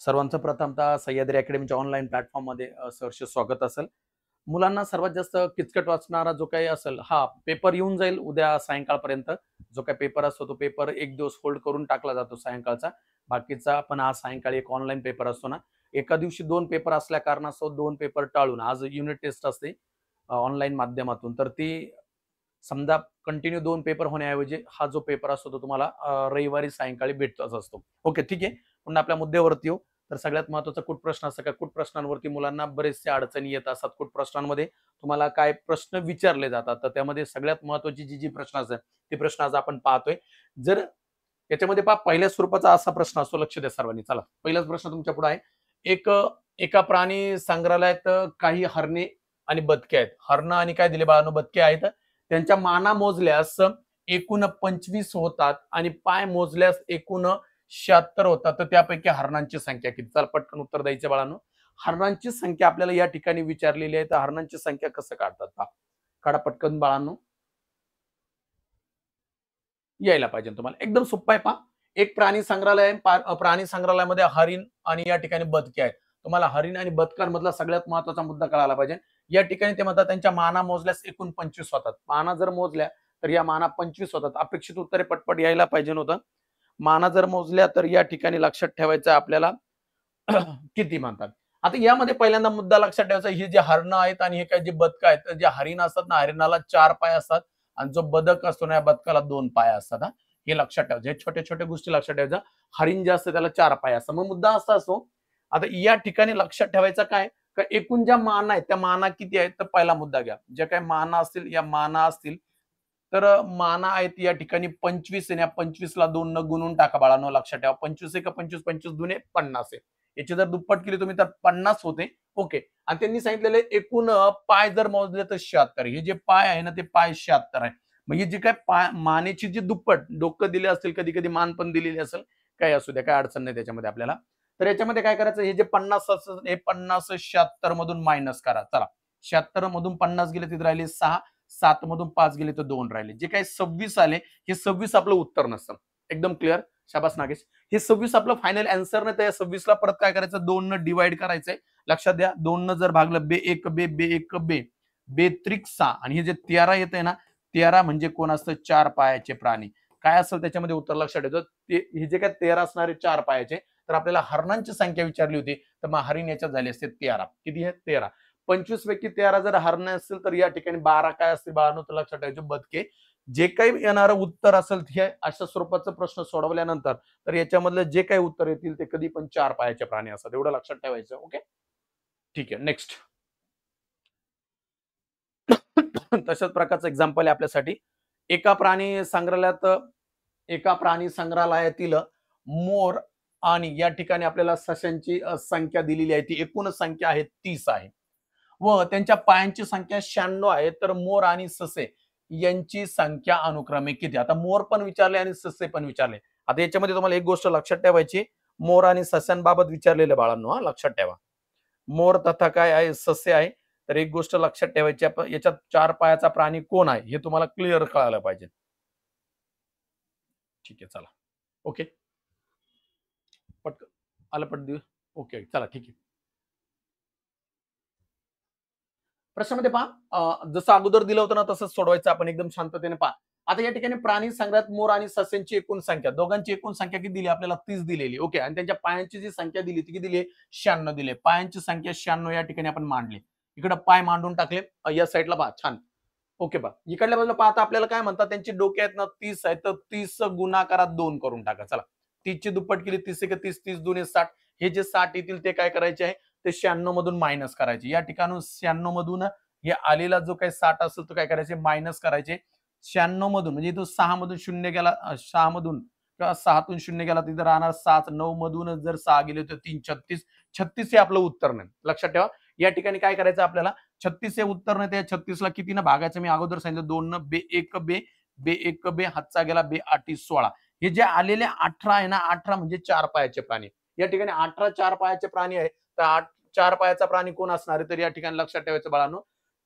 सर्वांचं प्रथमतः सह्याद्री अकॅडमीच्या ऑनलाईन प्लॅटफॉर्ममध्ये सहर्ष स्वागत असेल. मुलांना सर्वात जास्त किचकट वाचणारा जो काही असेल हा पेपर येऊन जाईल उद्या सायंकाळपर्यंत. जो काही पेपर असतो तो पेपर एक दिवस होल्ड करून टाकला जातो सायंकाळचा. बाकीचा पण आज सायंकाळी एक ऑनलाईन पेपर असतो ना, एका दिवशी 2 पेपर असल्या कारणास्तव 2 पेपर टाळून आज युनिट टेस्ट असते ऑनलाईन माध्यमातून. तर ती समजा कंटिन्यू 2 पेपर होण्याऐवजी हा जो पेपर असतो तो तुम्हाला रविवारी सायंकाळी भेटतोच असतो. ओके, ठीक आहे. पुन्हा आपल्या मुद्द्यावरती येऊ. तर सगळ्यात महत्त्वाचा कुठ प्रश्न असं का कुठ प्रश्नांवरती मुलांना बरेचसे अडचणी येत असतात. कुठ प्रश्नांमध्ये तुम्हाला काय प्रश्न विचारले जातात, तर त्यामध्ये सगळ्यात महत्त्वाची जी प्रश्न असतात ते प्रश्न आज आपण पाहतोय. जर याच्यामध्ये पहा पहिल्या स्वरूपाचा असा प्रश्न असतो, लक्ष द्या सर्वांनी. चला, पहिलाच प्रश्न तुमच्या पुढे आहे. एक एका प्राणी संग्रहालयात काही हरणे आणि बदके आहेत. हरणं आणि काय दिले बाळांनो, बदके आहेत. त्यांच्या माना मोजल्यास एकूण 25 होतात आणि पाय मोजल्यास एकूण 76 होतात. तर त्यापैकी हरणांची संख्या किती? चला पटकन उत्तर द्यायचं बाळांनो. हरणांची संख्या आपल्याला या ठिकाणी विचारलेली आहे. तर हरणांची संख्या कसं काढतात पहा. काढा पटकन बाळांनो. यायला पाहिजे तुम्हाला. एकदम सोप्पं आहे पहा. एक प्राणी संग्रहालय आहे. प्राणी संग्रहालयामध्ये हरिण आणि या ठिकाणी बदके आहेत. तुम्हाला हरिण आणि बदकांमधला सगळ्यात महत्त्वाचा मुद्दा कळाला पाहिजे. या ठिकाणी ते म्हणतात त्यांच्या माना मोजल्यास एकूण 25 होतात. माना जर मोजल्या तर या माना 25 होतात. अपेक्षित उत्तरे पटपट यायला पाहिजे होतं. माना जर मोजल्या तर या ठिकाणी लक्षात ठेवायचं आपल्याला किती म्हणतात. आता यामध्ये पहिल्यांदा मुद्दा लक्षात ठेवायचा, ही जे हरणं आहेत आणि हे काय जे बदकं आहेत, तर जे हरिण असतात ना, हरिणाला 4 पाय असतात आणि जो बदक असतो ना, या बदकाला 2 पाय असतात. हे लक्षात ठेवायचं. हे छोट्या-छोट्या गोष्टी लक्षात ठेवायच्या. हरिण जे असतं त्याला 4 पाय असतात. मग मुद्दा असा असतो, आता या ठिकाणी लक्षात ठेवायचं काय, का एकूण ज्या माना आहेत, त्या माना किती आहेत? तर पहिला मुद्दा घ्या. ज्या काही माना असतील, या माना असतील, तर माना आहेत या ठिकाणी 25 आहे. 25 ला 2 न गुणून टाका बाळांनो, लक्षात ठेवा. 25 एक 25, 25 दुने 50 आहे. याची जर दुप्पट केली तुम्ही तर 50 होते. ओके. आणि त्यांनी सांगितलेले एकूण पाय जर मोजले तर 76. हे जे पाय आहे ना, ते पाय 76 आहे. म्हणजे जी काय पाय मानेची जी दुप्पट डोकं दिले असतील, कधी-कधी मान पण दिलेली असेल, काही असू द्या, काही अडचण नाही त्याच्यामध्ये आपल्याला. तर याच्यामध्ये काय करायचं, हे जे 50 असतं, हे 50 76 मधून मायनस करा. चला, 76 मधून 50 गेले तिथे राहिले 6, 7 मधून 5 गेले तर 2 राहिले. जे काही 26 आले, हे 26 आपलं उत्तर नसतं. एकदम क्लिअर. शाबास नागेश. हे 26 आपलं फायनल आन्सर नाही, तर या 26 ला परत काय करायचं, 2 न डिवाइड करायचंय. लक्षात द्या, 2 न जर भागलं बे 1 बे बे 1 बे बेत्रिक 6 आणि हे जे 13 येतंय ना, 13 म्हणजे कोण असतं, 4 पायाचे प्राणी. काय असेल त्याच्यामध्ये उत्तर लक्षात ठेवायचं. ते हे जे काय 13 असणारे 4 पायाचे, तर आपल्याला हरणांची संख्या विचारली होती, तर मग हरिण याच्यात झाली असते 13. किती आहे? 13. 25 पैकी 13 जर हरणे असतील तर या ठिकाणी 12 काय असतील बाळांनो, तर लक्षात ठेवायचे बदके. जे काही येणारं उत्तर असेल हे अशा स्वरूपाचा प्रश्न सोडवल्यानंतर, तर याच्यामधलं जे काही उत्तर येतील ते कधी पण 4 पायाचे प्राणी असतात. एवढं लक्षात ठेवायचं. ओके, ठीक आहे. नेक्स्ट. तशाच प्रकारचं एक्झाम्पल आहे आपल्यासाठी. एका प्राणी संग्रहालयात एका प्राणी संग्रहालयातील मोर आणि या ठिकाणी आपल्याला सशांची संख्या दिलेली आहे. ती एकूण संख्या आहे 30 आहे व त्यांच्या पायांची संख्या 96 आहे. तर मोर आणि ससे यांची संख्या अनुक्रमे किती? आता मोर पण विचारले आणि ससे पण विचारले. आता याच्यामध्ये तुम्हाला एक गोष्ट लक्षात ठेवायची, मोर आणि सस्यांबाबत विचारलेलं बाळांनो, लक्षात ठेवा. मोर तथा काय आहे, ससे आहे. तर एक गोष्ट लक्षात ठेवायची, याच्यात 4 पायाचा प्राणी कोण आहे हे तुम्हाला क्लिअर कळायला पाहिजे. ठीक आहे, चला. ओके, पटकन आलं पट ओके, चला ठीक आहे. प्रश्नामध्ये पहा, जसं अगोदर दिलं होतं ना तसंच सोडवायचं आपण एकदम शांततेने पहा. आता या ठिकाणी प्राणी संग्रहात मोर आणि सस्यांची एकूण संख्या, दोघांची एकूण संख्या किती दिली आपल्याला? 30 दिलेली. ओके. आणि त्यांच्या पायांची जी संख्या दिली ती किती दिली? 96 दिली. पायांची संख्या 96 या ठिकाणी आपण मांडली. इकडे पाय मांडून टाकले. या साईडला पहा, छान. ओके पहा. इकडल्या बाजूला पाहता आपल्याला काय म्हणतात, त्यांची डोके आहेत ना 30 आहेत, तर 30 गुणाकारात 2 करून टाका. चला. 30 ची दुप्पट केली, 30 एक 30, 30 दुने 60. हे जे 60 येतील ते काय करायचे आहे, ते 96 मधून मायनस करायचे. या ठिकाणी 96 मधून हे आलेला जो काही 60 असेल तो काय करायचे, मायनस करायचे. 96 मधून म्हणजे इथून 6 मधून 0 गेला, 6 मधून किंवा 6 0 गेला, तिथे राहणार 7. 9 मधून जर 6 गेले तर 3 36. 36 हे आपलं उत्तर नाही. लक्षात ठेवा. या ठिकाणी काय करायचं आपल्याला, 36 हे उत्तर नाही. त्या 36 ला किती न भागायचं, मी अगोदर सांगितलं 2 न बे 1 बे बे 1 बे हातचा गेला बे 8 16. हे जे आलेले 18 आहे ना, 18 म्हणजे 4 पायाचे प्राणी. या ठिकाणी 18 4 पायाचे प्राणी आहे. तर 4 पायाचा प्राणी कोण असणार आहे, तर या ठिकाणी लक्षात ठेवायचं बाळांनो,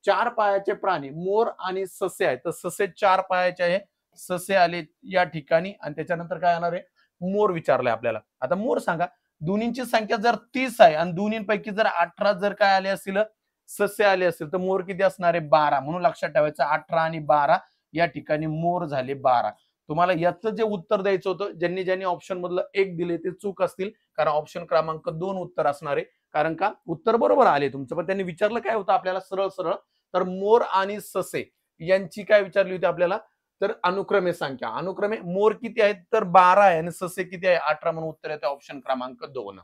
4 पायाचे प्राणी मोर आणि ससे आहेत. तर ससे 4 पायाचे आहे. ससे आले या ठिकाणी आणि त्याच्यानंतर काय येणार आहे, मोर विचारलंय आपल्याला. आता मोर सांगा, दोन्हींची संख्या जर 30 आहे आणि दोन्हींपैकी जर 18 जर काय आले असतील सस्य आले असतील तर मोर किती असणार आहे 12. म्हणून लक्षात ठेवायचं 18 आणि 12 या ठिकाणी मोर झाले 12. तुम्हाला याचं जे उत्तर द्यायचं होतं ज्यांनी ऑप्शन मधलं एक दिले ते चूक असतील, कारण ऑप्शन क्रमांक 2 उत्तर असणार आहे. कारण का उत्तर बरोबर आले तुमचं, पण त्यांनी विचारलं काय होतं आपल्याला सरळ सरळ, तर मोर आणि ससे यांची काय विचारली होती आपल्याला, तर अनुक्रमे संख्या. अनुक्रमे मोर किती आहेत तर 12 आहे आणि ससे किती आहे 18, म्हणून उत्तर येते ऑप्शन क्रमांक 2.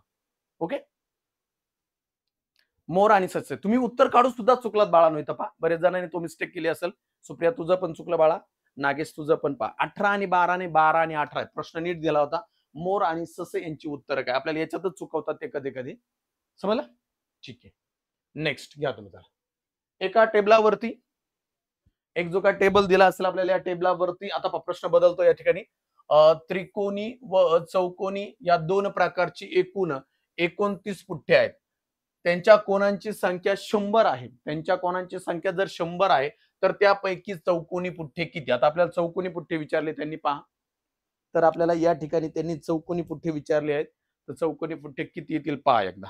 ओके, मोर आणि ससे. तुम्ही उत्तर काढून सुद्धा चुकलात बाळांनो, इथं पहा बरेच जणांनी तो मिस्टेक केली असेल. सुप्रिया तुझं पण चुकलं बाळा, नागेश तुझं पण पहा. 18 आणि 12 ने 12 आणि 18 प्रश्न नीट दिला होता. मोर आणि ससे यांची उत्तर काय, आपल्याला याच्यातच चुकवतात ते कधी कधी, समजलं. ठीक आहे, नेक्स्ट घ्या तुम्ही. एका टेबलावरती एक जो काय टेबल दिला असेल आपल्याला, या टेबलावरती आता प्रश्न बदलतो या ठिकाणी. त्रिकोणी व चौकोनी या दोन प्रकारची एकूण 29 पुठ्ठे आहेत. त्यांच्या कोणांची संख्या 100 आहे. त्यांच्या कोणांची संख्या जर 100 आहे तर त्यापैकी चौकोनी पुठ्ठे किती. आता आपल्याला चौकोनी पुठ्ठे विचारले त्यांनी, पहा तर आपल्याला या ठिकाणी त्यांनी चौकोनी पुठ्ठे विचारले आहेत. तर चौकोनी पुठ्ठे किती येतील पहा एकदा.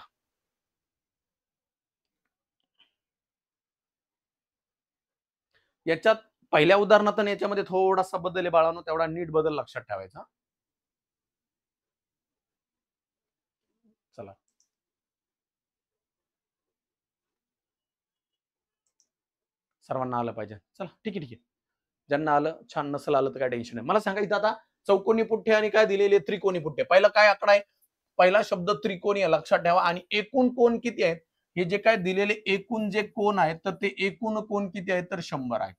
याच्यात पहिल्या उदाहरणात आणि याच्यामध्ये थोडासा बदल आहे बाळांनो, तेवढा नीट बदल लक्षात ठेवायचा. चला, सर्वांना आलं पाहिजे. चला ठीक आहे ठीक आहे, ज्यांना आलं छान, नसेल आलं तर काय टेन्शन नाही. मला सांगा इथं आता चौकोनी पुठ्ठे आणि काय दिलेले त्रिकोणी पुठ्ठे. पहिला काय आकडा आहे, पहिला शब्द त्रिकोणी आहे लक्षात ठेवा. आणि एकूण कोण किती आहेत, हे जे काय दिलेले एकूण जे कोण आहेत तर ते एकूण कोण किती आहेत तर 100 आहे.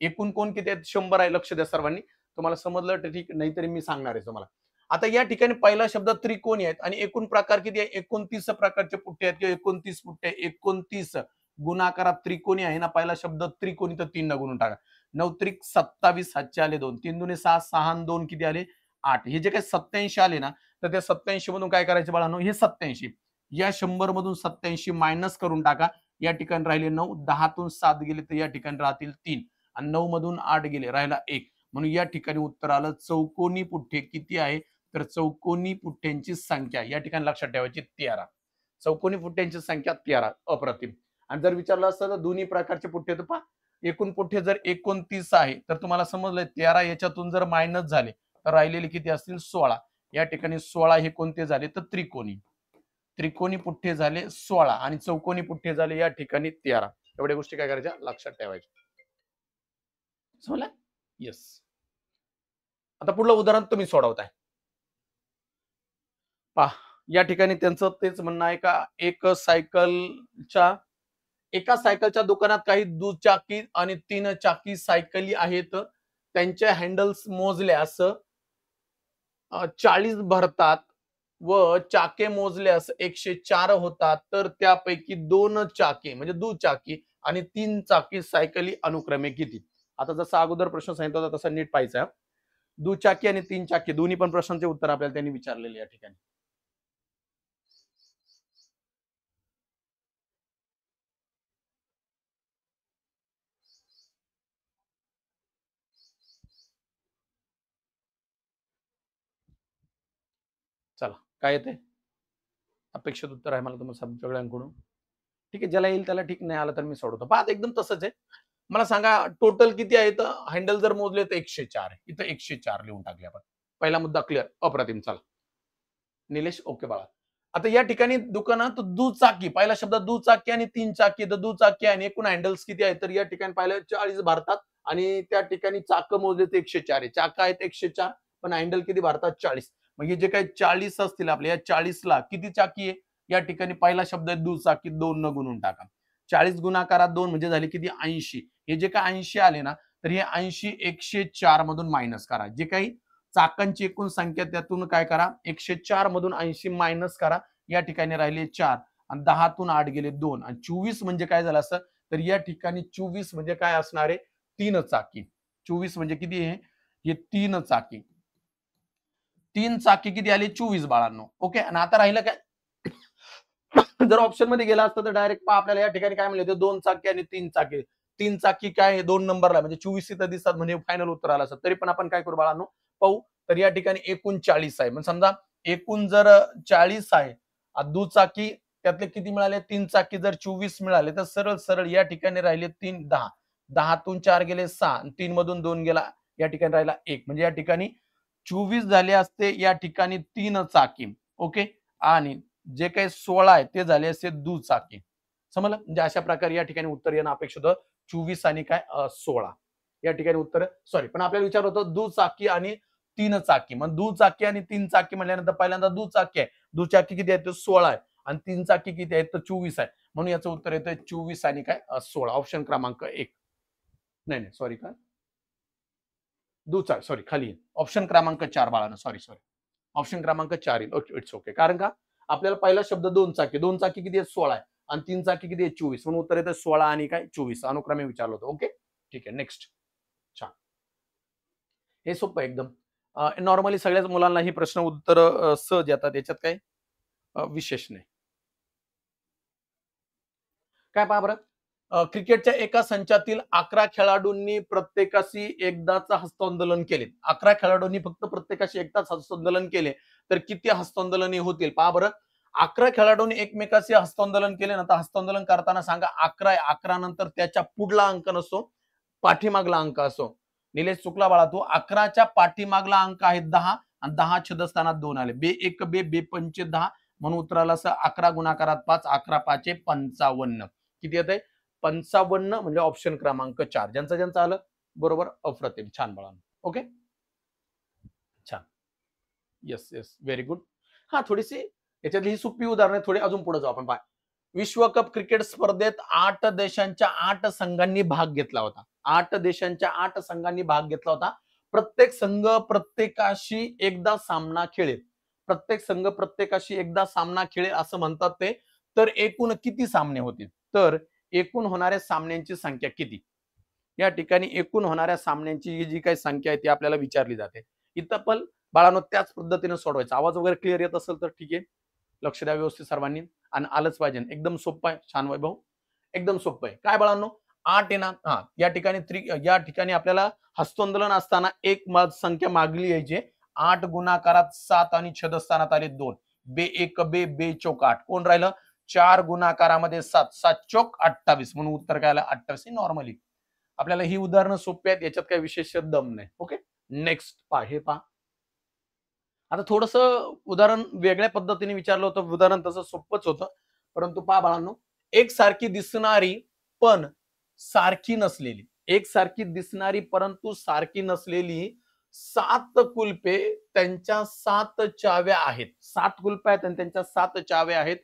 एकूण कोण किती आहेत 100 आहे. लक्ष द्या सर्वांनी, तुम्हाला समजलं तर ठीक, नाहीतरी मी सांगणार आहे तुम्हाला. आता या ठिकाणी पहिला शब्द त्रिकोणी आहेत आणि एकूण प्रकार किती आहे 29 प्रकारचे पुठ्ठे आहेत किंवा 29 पुठ्ठे. 29 गुणाकारात त्रिकोणी आहे ना, पहिला शब्द त्रिकोणी तर 3 न गुणून टाका. 9 त्रिक 27, हातचे आले 2, 3 दुने 6, 6 आणि 2 किती आले 8. हे जे काही 87 आले ना, तर त्या 87 मधून काय करायचे बाळांनो, हे 87 या 100 मधून 87 मायनस करून टाका. या ठिकाणी राहिले 9, 10 तून 7 गेले तर या ठिकाणी राहतील 3 आणि 9 मधून 8 गेले राहिला 1. म्हणून या ठिकाणी उत्तर आलं चौकोनी पुठ्ठे किती आहे तर चौकोनी पुठ्ठ्यांची संख्या या ठिकाणी लक्षात ठेवायची 13. चौकोनी पुठ्ठ्यांची संख्या 13. अप्रतिम. आणि जर विचारलं असतं तर दोन्ही प्रकारचे पुठ्ठे, तर पहा एकूण पुठ्ठे जर 29 आहे तर तुम्हाला समजलंय 13 याच्यातून जर मायनस झाले तर राहिलेले किती असतील 16. या ठिकाणी 16 हे कोणते झाले तर त्रिकोणी. त्रिकोणी पुठ्ठे झाले 16 आणि चौकोनी पुठ्ठे झाले या ठिकाणी 13. एवढ्या गोष्टी काय करायच्या लक्षात ठेवायच्या. समजलं? येस. आता पुढलं उदाहरण तुम्ही सोडवताय. पहा या ठिकाणी त्यांचं तेच म्हणणं आहे का एका सायकलच्या दुकानात काही दुचाकी आणि 3 चाकी सायकली आहेत. त्यांच्या हँडल्स मोजल्यास 40 भरतात व चाके मोजल्यास 104 होतात. तर त्यापैकी 2 चाकी म्हणजे दुचाकी आणि 3 चाकी सायकली अनुक्रमे किती. आता जसा अगोदर प्रश्न सांगितला होता तसा नीट पाहायचा. दुचाकी आणि 3 चाकी दोन्ही पण प्रश्नांचे उत्तर आपल्याला त्यांनी विचारलेले या ठिकाणी. चला काय येते अपेक्षित उत्तर आहे मला तुम्हाला सगळ्यांकडून. ठीक आहे, ज्याला येईल त्याला ठीक, नाही आलं तर मी सोडवतो. पहा एकदम तसंच आहे. मला सांगा टोटल किती आहे तर हँडल जर मोजले तर 104 आहे. इथं 104 लिहून टाकले आपण. पहिला मुद्दा क्लिअर, अप्रतिम. चला निलेश, ओके बाळा. आता या ठिकाणी दुकानात दुचाकी, पहिला शब्द दुचाकी आणि 3 चाकी, तर दुचाकी आणि एकूण हँडल्स किती आहेत तर या ठिकाणी पाहिलं 40 भारतात आणि त्या ठिकाणी चाक मोजले तर 104 आहे. चाक आहेत 104 पण हँडल किती भारतात 40. मग हे जे काही 40 असतील आपल्या या 40 ला किती चाकी आहे या ठिकाणी पहिला शब्द आहे दुचाकी, 2 न गुणून टाका. 40 गुणाकारात 2 म्हणजे झाले किती 80. हे जे काही 80 आले ना तर हे 80 104 मधून मायनस करा. जे काही चाकांची एकूण संख्या त्यातून काय करा 104 मधून 80 मायनस करा. या ठिकाणी राहिले 4 आणि 10 तून 8 गेले 2 आणि 24 म्हणजे काय झालं असं तर या ठिकाणी 24 म्हणजे काय असणार आहे 3 चाकी. 24 म्हणजे किती आहे हे 3 चाकी. 3 चाकी किती आली 24 बाळांनो. ओके, आणि आता राहिलं काय जर ऑप्शन मध्ये गेला असतं तर डायरेक्ट आपल्याला या ठिकाणी काय म्हणले 2 चाकी आणि 3 चाकी. 3 चाकी काय 2 नंबरला म्हणजे 24 इथं दिसतात म्हणजे फायनल उत्तर आलं असतं. तरी पण आपण काय करू बाळांनो पाहू. तर या ठिकाणी एकूण 40 आहे. म्हणजे समजा एकूण जर 40 आहे, दुचाकी त्यातले किती मिळाले? 3 चाकी जर 24 मिळाले तर सरळ सरळ या ठिकाणी राहिले 3 10. 10 तून 4 गेले 6, 3 मधून 2 गेला, या ठिकाणी राहिला 1. म्हणजे या ठिकाणी 24 झाले असते या ठिकाणी 3 चाकी. ओके. आणि जे काही 16 आहे ते झाले असते दुचाकी. समजलं? म्हणजे अशा प्रकारे या ठिकाणी उत्तर येणं अपेक्षित होतं. 24 आणि काय 16 या ठिकाणी उत्तर. सॉरी, पण आपल्याला विचार होतं दुचाकी आणि 3 चाकी. मग दुचाकी आणि 3 चाकी म्हणल्यानंतर पहिल्यांदा दुचाकी आहे. दुचाकी किती आहे? 16 आहे. आणि 3 चाकी किती आहेत? तर 24 आहे. म्हणून याचं उत्तर येतं 24 आणि काय 16. ऑप्शन क्रमांक 1. नाही नाही, सॉरी, काय सॉरी, खाली ऑप्शन क्रमांक 4 बाळानं. सॉरी सॉरी, ऑप्शन क्रमांक 4 येईल. Okay, it's okay. कारण का आपल्याला पहिला शब्द दोन चाकी. दोन चाकी किती आहे? 16 आहे. आणि 3 चाकी किती आहे? 24. म्हणून उत्तर येतं 16 आणि काय 24. अनुक्रमे विचारलं होतं. ओके, ठीक आहे. नेक्स्ट. छान. हे सोपं आहे एकदम. नॉर्मली सगळ्याच मुलांना ही प्रश्न उत्तर सहज येतात. याच्यात काही विशेष नाही. काय पहा बरं, क्रिकेटच्या एका संचातील 11 खेळाडूंनी प्रत्येकाशी एकदाच हस्तांदोलन केले. 11 खेळाडूंनी फक्त प्रत्येकाशी एकदाच हस्तांदोलन केले तर किती हस्तांदोलने होतील? पहा बरं, 11 खेळाडूंनी एकमेकाशी हस्तांदोलन केले ना, तर हस्तांदोलन करताना सांगा 11 आहे. 11 नंतर त्याच्या पुढला अंक नसो, पाठीमागला अंक असो. निलेश चुकला बाळा तू. 11च्या पाठीमागला अंक आहे 10 आणि 10 छेदस्थानात 2 आले. बे 1 बे, बे 5 10. म्हणून उत्तराला असं 11 गुणाकारात 5, 11 5 55. किती येत आहे? 55. म्हणजे ऑप्शन क्रमांक 4. ज्यांचं ज्यांचं आलं बरोबर, अप्रतिम. छान बाळांनो. ओके, छान. Yes yes, very good. हा, थोडीशी याच्यातली ही सोपी उदाहरणे थोडी अजून पुढे जाऊ आपण. विश्वकप क्रिकेट स्पर्धेत 8 देशांच्या 8 संघांनी भाग घेतला होता. 8 देशांच्या 8 संघांनी भाग घेतला होता. प्रत्येक संघ प्रत्येकाशी एकदा सामना खेळेल. प्रत्येक संघ प्रत्येकाशी एकदा सामना खेळेल असं म्हणतात ते. तर एकूण किती सामने होतील? तर एकूण होणाऱ्या सामन्यांची संख्या किती? या ठिकाणी एकूण होणाऱ्या सामन्यांची ही जी काही संख्या आहे ती आपल्याला विचारली जाते. इथं पण बाळांनो त्याच पद्धतीने सोडवायचं. आवाज वगैरे क्लिअर येत असेल तर ठीक आहे. लक्ष द्या व्यवस्थित सर्वांनी. आणि आलंच पाहिजे. एकदम सोपं आहे. छान वैभव, एकदम सोपं आहे. काय बाळांनो, 8 आहे ना. हा, या ठिकाणी आपल्याला हस्तांदोलन असताना एक संख्या मागली यायची. 8 गुणाकारात 7 आणि छेदस्थानात आले 2. बे 1 बे, बे चौक 8. कोण राहिलं? 4 गुणाकारामध्ये 7, 7 चौक 28. म्हणून उत्तर काय आलं? 28. नॉर्मली आपल्याला ही उदाहरणं सोपी आहेत. याच्यात काही विशेष दम नाही. ओके, नेक्स्ट पहा. हे पहा, आता थोडस उदाहरण वेगळ्या पद्धतीने विचारलं होतं. उदाहरण तसं सोपंच होतं, परंतु पहा बाळांनो, एक सारखी दिसणारी पण सारखी नसलेली, एक सारखी दिसणारी परंतु सारखी नसलेली 7 कुलपे त्यांच्या 7 चाव्या आहेत. 7 कुलपे आहेत आणि त्यांच्या 7 चाव्या आहेत.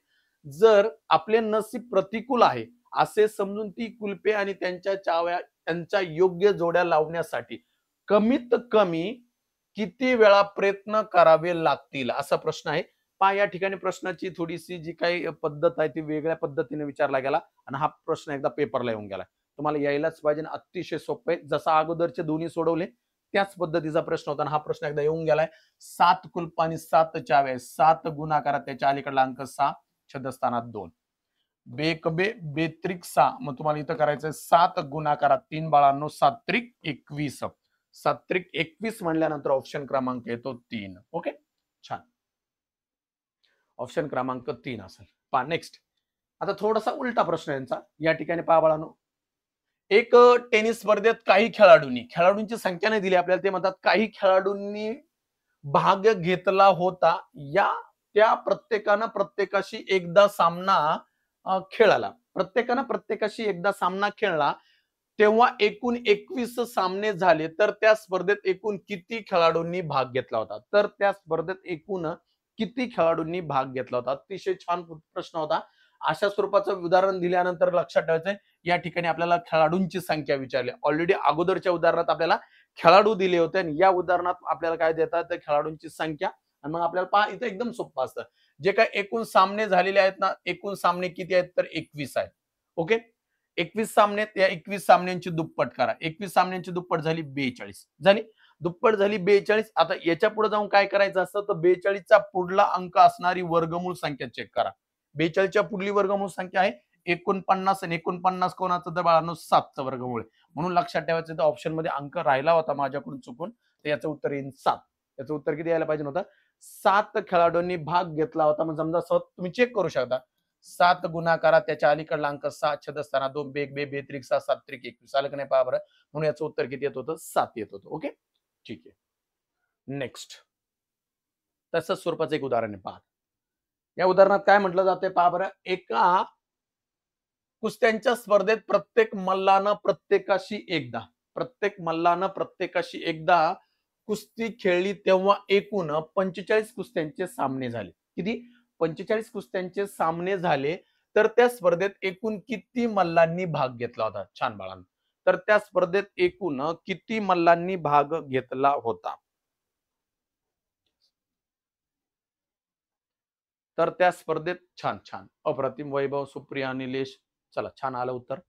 जर आपले नसीब प्रतिकूल आहे असे समजून ती कुलपे आणि त्यांच्या चाव्या त्यांच्या योग्य जोड्या लावण्यासाठी कमीत कमी किती वेळा प्रयत्न करावे लागतील, असा प्रश्न आहे. पहा, या ठिकाणी प्रश्नाची थोडीशी जी काही पद्धत आहे ती वेगळ्या पद्धतीने विचारला गेला आणि हा प्रश्न एकदा पेपरला येऊन गेला. तुम्हाला यायलाच पाहिजे. अतिशय सोपं आहे. जसा अगोदरचे दोन्ही सोडवले त्याच पद्धतीचा प्रश्न होता आणि हा प्रश्न एकदा येऊन गेलाय. 7 कुलप आणि 7 चाव्या, 7 गुणाकारात त्याच्या अलीकडला अंक 6, छेदस्थानात 2. बेक बे, बेत्रिक 6. मग तुम्हाला इथं करायचंय 7 गुणाकारात 3 बाळांनो, 7 त्रिक 21. 7 त्रिक 21 म्हणल्यानंतर ऑप्शन क्रमांक येतो 3. ओके, छान. ऑप्शन क्रमांक 3 असेल. पहा नेक्स्ट. आता थोडासा उलटा प्रश्न यांचा. या ठिकाणी पहा बाळांनो, एक टेनिस स्पर्धेत काही खेळाडूंची संख्या नाही दिली आपल्याला. ते म्हणतात काही खेळाडूंनी भाग घेतला होता. त्या प्रत्येकानं प्रत्येकाशी एकदा सामना खेळाला. प्रत्येकानं प्रत्येकाशी एकदा सामना खेळला तेव्हा एकूण 21 सामने झाले. तर त्या स्पर्धेत एकूण किती खेळाडूंनी भाग घेतला होता? तर त्या स्पर्धेत एकूण किती खेळाडूंनी भाग घेतला होता? अतिशय छान प्रश्न होता. अशा स्वरूपाचं उदाहरण दिल्यानंतर लक्षात ठेवायचंय, या ठिकाणी आपल्याला खेळाडूंची संख्या विचारली. ऑलरेडी अगोदरच्या उदाहरणात आपल्याला खेळाडू दिले होते आणि या उदाहरणात आपल्याला काय देतात? तर खेळाडूंची संख्या. आणि मग आपल्याला पहा, इथे एकदम सोपं असतं. जे काही एकूण सामने झालेले आहेत ना, एकूण सामने किती आहेत? तर 21 आहेत. ओके, 21 सामने, त्या 21 सामन्यांची दुप्पट करा. 21 सामन्यांची दुप्पट झाली 42 झाली. दुप्पट झाली 42. आता याच्या पुढे जाऊन काय करायचं असतं? तर 42चा पुढला अंक असणारी वर्गमूळ संख्या चेक करा. 42च्या पुढली वर्गमूळ संख्या आहे 49 आणि 49 कोणाचं? तर बाळांनो 7चं वर्गमूळ. म्हणून लक्षात ठेवायचं, तर ऑप्शन मध्ये अंक राहिला होता माझ्याकडून चुकून, तर याचं उत्तर येईल 7. याचं उत्तर किती यायला पाहिजे होतं? 7 खेळाडूंनी भाग घेतला होता. म्हणजे समजा तुम्ही चेक करू शकता. 7 गुणाकारात त्याच्या अलीकडला अंक 6 छेद असताना 2 बेग बे बे त्रिक 6 7 त्रिक 21 आलं की नाही पहा बरं. म्हणून याचं उत्तर किती येत होतं? 7 येत होतं. ओके, ठीक आहे. नेक्स्ट तसंच स्वरूपाचं एक उदाहरण आहे पहा. या उदाहरणात काय म्हटलं जाते पहा बरं. एका कुस्त्यांच्या स्पर्धेत प्रत्येक मल्लानं प्रत्येकाशी एकदा कुस्ती खेळली तेव्हा एकूण 45 कुस्त्यांचे सामने झाले. किती? 45 कुस्त्यांचे सामने झाले. तर त्या स्पर्धेत एकूण किती मल्लांनी भाग घेतला होता? छान बाळांनो. तर त्या स्पर्धेत एकूण किती मल्लांनी भाग घेतला होता? तर त्या स्पर्धेत छान छान अप्रतिम वैभव, सुप्रिया, निलेश. चला छान आलं उत्तर.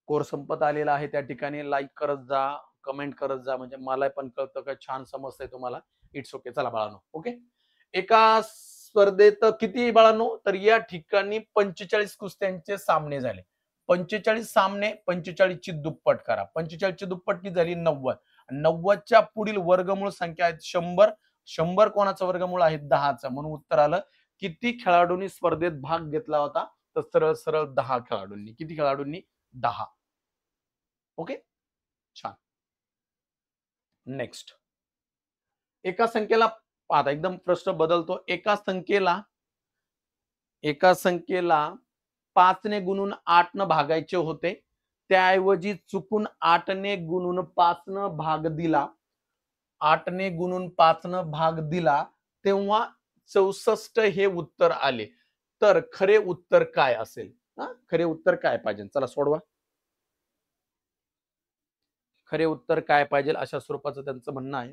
कोर्स संपत आलेला आहे. त्या ठिकाणी लाईक करत जा, कमेंट करत जा, म्हणजे मला पण कळतं का छान समजतंय तुम्हाला. It's okay. चला बाळांनो, ओके. एका स्पर्धेत किती बाळांनो? तर या ठिकाणी 45 कुस्त्यांचे सामने झाले. 45 सामने 45 ची दुप्पट करा. 45 ची दुप्पट किती झाली? 90. 90च्या पुढील वर्गमूळ संख्या आहेत 100. 100 कोणाचं वर्गमूळ आहे? 10चं. म्हणून उत्तर आलं किती खेळाडूंनी स्पर्धेत भाग घेतला होता? तर सरळ सरळ 10 खेळाडूंनी. किती खेळाडूंनी? 10. ओके, छान. नेक्स्ट एका संख्येला आता एकदम प्रश्न बदलतो. एका संख्येला 5 ने गुणून 8 न भागायचे होते. त्याऐवजी चुकून 8 ने गुणून 5 न भाग दिला. 8 ने गुणून 5 न भाग दिला तेव्हा 64 हे उत्तर आले. तर खरे उत्तर काय असेल? खरे उत्तर काय पाहिजे? चला सोडवा. खरे उत्तर काय पाहिजे अशा स्वरूपाचं त्यांचं म्हणणं आहे.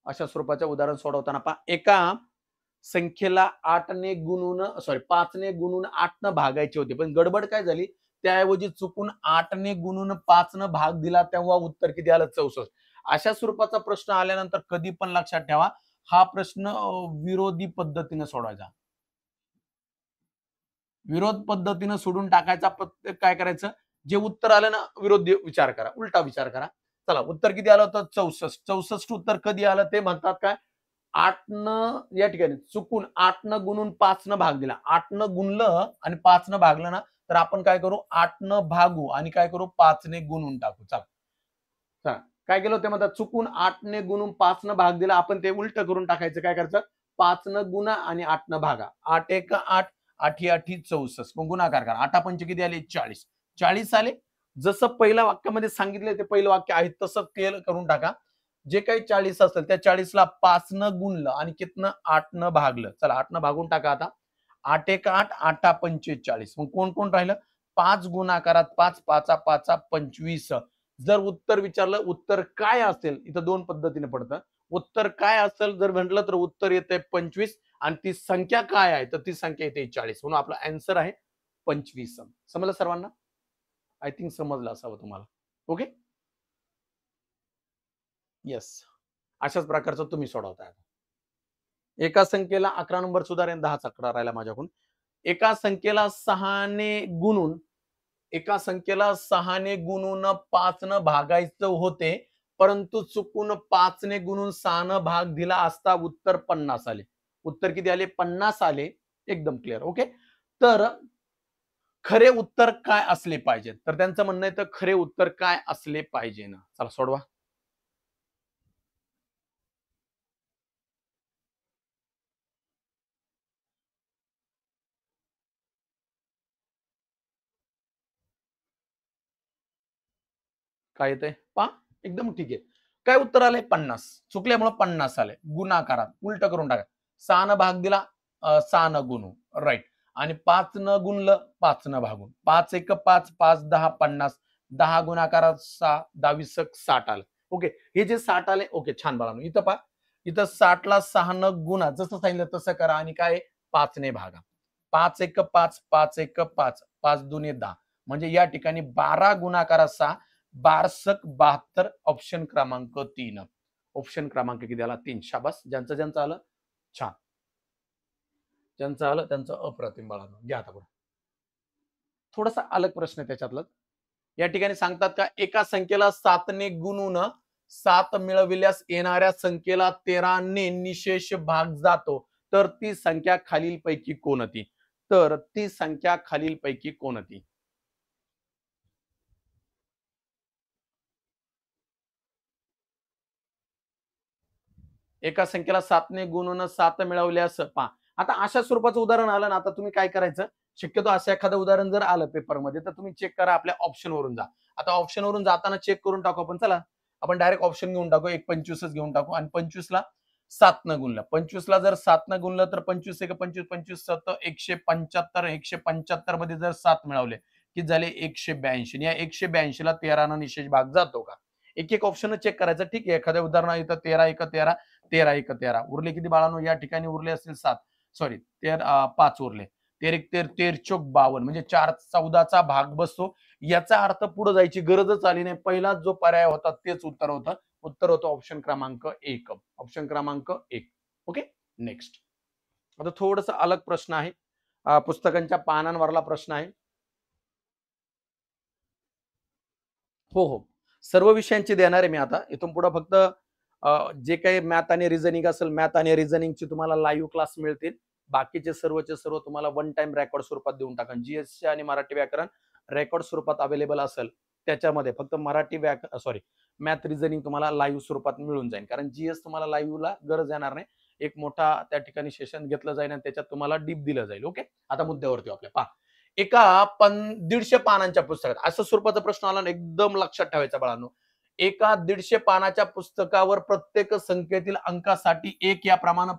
अशा स्वरूपाचे उदाहरण सोडवताना पहा. एका संख्येला 5 ने गुणून 8 न भागायचे होते. पण गडबड काय झाली? त्याऐवजी चुकून 8 ने गुणून 5 न भाग दिला तेव्हा उत्तर किती आलं? 64. अशा स्वरूपाचा प्रश्न आल्यानंतर कधी पण लक्षात ठेवा, हा प्रश्न विरोधी पद्धतीने सोडवायचा. विरोध पद्धतीने सोडून टाकायचा. प्रत्येक काय करायचं? जे उत्तर आलं ना, विरोधी विचार करा, उलटा विचार करा. चला उत्तर किती आलं होतं? 64. 64 उत्तर कधी आलं? ते म्हणतात काय? 8 न या ठिकाणी चुकून 8 न गुणून 5 न भाग दिला. 8 न गुणलं आणि 5 न भागलं ना, तर आपण काय करू? 8 न भागू आणि काय करू? 5 ने गुणून टाकू. चला काय केलं ते म्हणतात चुकून 8 ने गुणून 5 न भाग दिला. आपण ते उलट करून टाकायचं. काय करायचं? 5 न गुणा आणि 8 न भागा. 8 एक 8, 8 8 64. मग गुणाकार करा. 8 पंच किती आले? 40. 40 आले. जसं पहिल्या वाक्यामध्ये सांगितले ते पहिलं वाक्य आहे तसं क्लिअर करून टाका. जे काही 40 असेल त्या 40ला 5 न गुणलं आणि कितनं 8 न भागलं. चला 8 न भागून टाका आता. 8 एक 8, 8 पंचे 40. मग कोण कोण राहिलं? 5 गुणाकारात 5, 5 5 25. जर उत्तर विचारलं उत्तर काय असेल, इथं दोन पद्धतीने पडतं. उत्तर काय असेल जर म्हटलं तर उत्तर येते 25 आणि ती संख्या काय आहे? तर ती संख्या येते 40. म्हणून आपला आन्सर आहे 25. समजलं सर्वांना? आय थिंक समजलं असावं तुम्हाला. Okay, yes. अशाच प्रकारचं तुम्ही सोडवताय. एका संख्येला 11 नंबर सुधारेन 10चा आकडा राहिला माझ्याकडून. एका संख्येला 6 ने गुणून 5 न भागायचं होते, परंतु चुकून 5 ने गुणून 6 न भाग दिला असता उत्तर 50 आले. उत्तर किती आले? 50 आले. एकदम क्लिअर. ओके, तर खरे उत्तर काय असले पाहिजे? तर त्यांचं म्हणणं आहे तर खरे उत्तर काय असले पाहिजे ना? चला सोडवा. काय येतंय? पहा एकदम ठीक आहे. काय उत्तर आलंय? 50. चुकल्यामुळे 50 आले. गुणाकारात उलट करून टाका. 6 न भाग दिला, 6 न गुणू. राईट. आणि 5 न गुणलं, 5 न भागून. 5 एक 5, 5 10 50. 10 गुणाकारात 6, 22 60 आलं. ओके, हे जे 60 आले, ओके छान बाळांनो. इथं पहा, इथं 60 ला 6 न गुणा, जसं सांगितलं तसं करा आणि काय 5 ने भागा. 5 एक 5, 5 एक 5, 5 दुने 10. म्हणजे या ठिकाणी 12 गुणाकारात 6, 1272. ऑप्शन क्रमांक 3. ऑप्शन क्रमांक किती आला? 3. शाबास. ज्यांचं आलं छान. ज्यांचं आलं त्यांचं अप्रतिम बाळांनो. घ्या आता पुढे. थोडासा अलग प्रश्न आहे त्याच्यातलं. या ठिकाणी सांगतात का एका संख्येला 7 ने गुणून 7 मिळविल्यास येणाऱ्या संख्येला 13 ने निशेष भाग जातो, तर ती संख्या खालीलपैकी कोणती? तर ती संख्या खालीलपैकी कोणती? एका संख्येला 7 ने गुणून 7 मिळवल्यास पहा. आता अशा स्वरूपाचं उदाहरण आलं ना, आता तुम्ही काय करायचं? शक्यतो असं एखादं उदाहरण जर आलं पेपरमध्ये, तर तुम्ही चेक करा आपल्या ऑप्शनवरून जा. आता ऑप्शनवरून जाताना चेक करून टाकू आपण. चला, आपण डायरेक्ट ऑप्शन घेऊन टाकू. एक 25च घेऊन टाकू आणि 25ला 7 न गुणलं. 25ला जर 7 न गुणलं तर 25 एक 25, 25 7 175. 175 मध्ये जर 7 मिळवले, की झाले 182. आणि या 182 ला 13 न निशेष भाग जातो का? एक-एक ऑप्शन चेक करायचं. ठीक आहे, एखाद्या उदाहरणात इथं 13 एक 13, 13 एक 13. उरले किती बाळांनो? या ठिकाणी उरले असतील 7. सॉरी, 5 उरले. 13 एक 13, 13 चौक 52 म्हणजे 4 14चा भाग बसतो. याचा अर्थ पुढे जायची गरजच आली नाही. पहिलाच जो पर्याय होता तेच उत्तर होतं. उत्तर होतं ऑप्शन क्रमांक 1. ऑप्शन क्रमांक 1. Okay, next. आता थोडंसं अलग प्रश्न आहे. पुस्तकांच्या पानांवरला प्रश्न आहे. हो, हो. सर्व विषयांची देणार आहे मी आता. इथून पुढे फक्त जे काही मॅथ आणि रिझनिंग असेल, मॅथ आणि रिझनिंगची तुम्हाला लाईव्ह क्लास मिळतील. बाकीचे सर्वचे सर्व तुम्हाला वन टाइम रेकॉर्ड स्वरूपात देऊन टाका. जीएसचे आणि मराठी व्याकरण रेकॉर्ड स्वरूपात अवेलेबल असेल, त्याच्यामध्ये फक्त मराठी सॉरी, मॅथ रिझनिंग तुम्हाला लाईव्ह स्वरूपात मिळून जाईल. कारण जीएस तुम्हाला लाईव्हला गरज येणार नाही. एक मोठा त्या ठिकाणी सेशन घेतलं जाईल आणि त्याच्यात तुम्हाला डीप दिलं जाईल. ओके, आता मुद्द्यावरती आपल्या पहा. एका 150 पानांच्या पुस्तकात असं स्वरूपाचा प्रश्न आला ना, एकदम लक्षात ठेवायचा बाळांनो. एका 150 पानाच्या पुस्तकावर प्रत्येक संख्येतील अंकासाठी 1 या प्रमाणे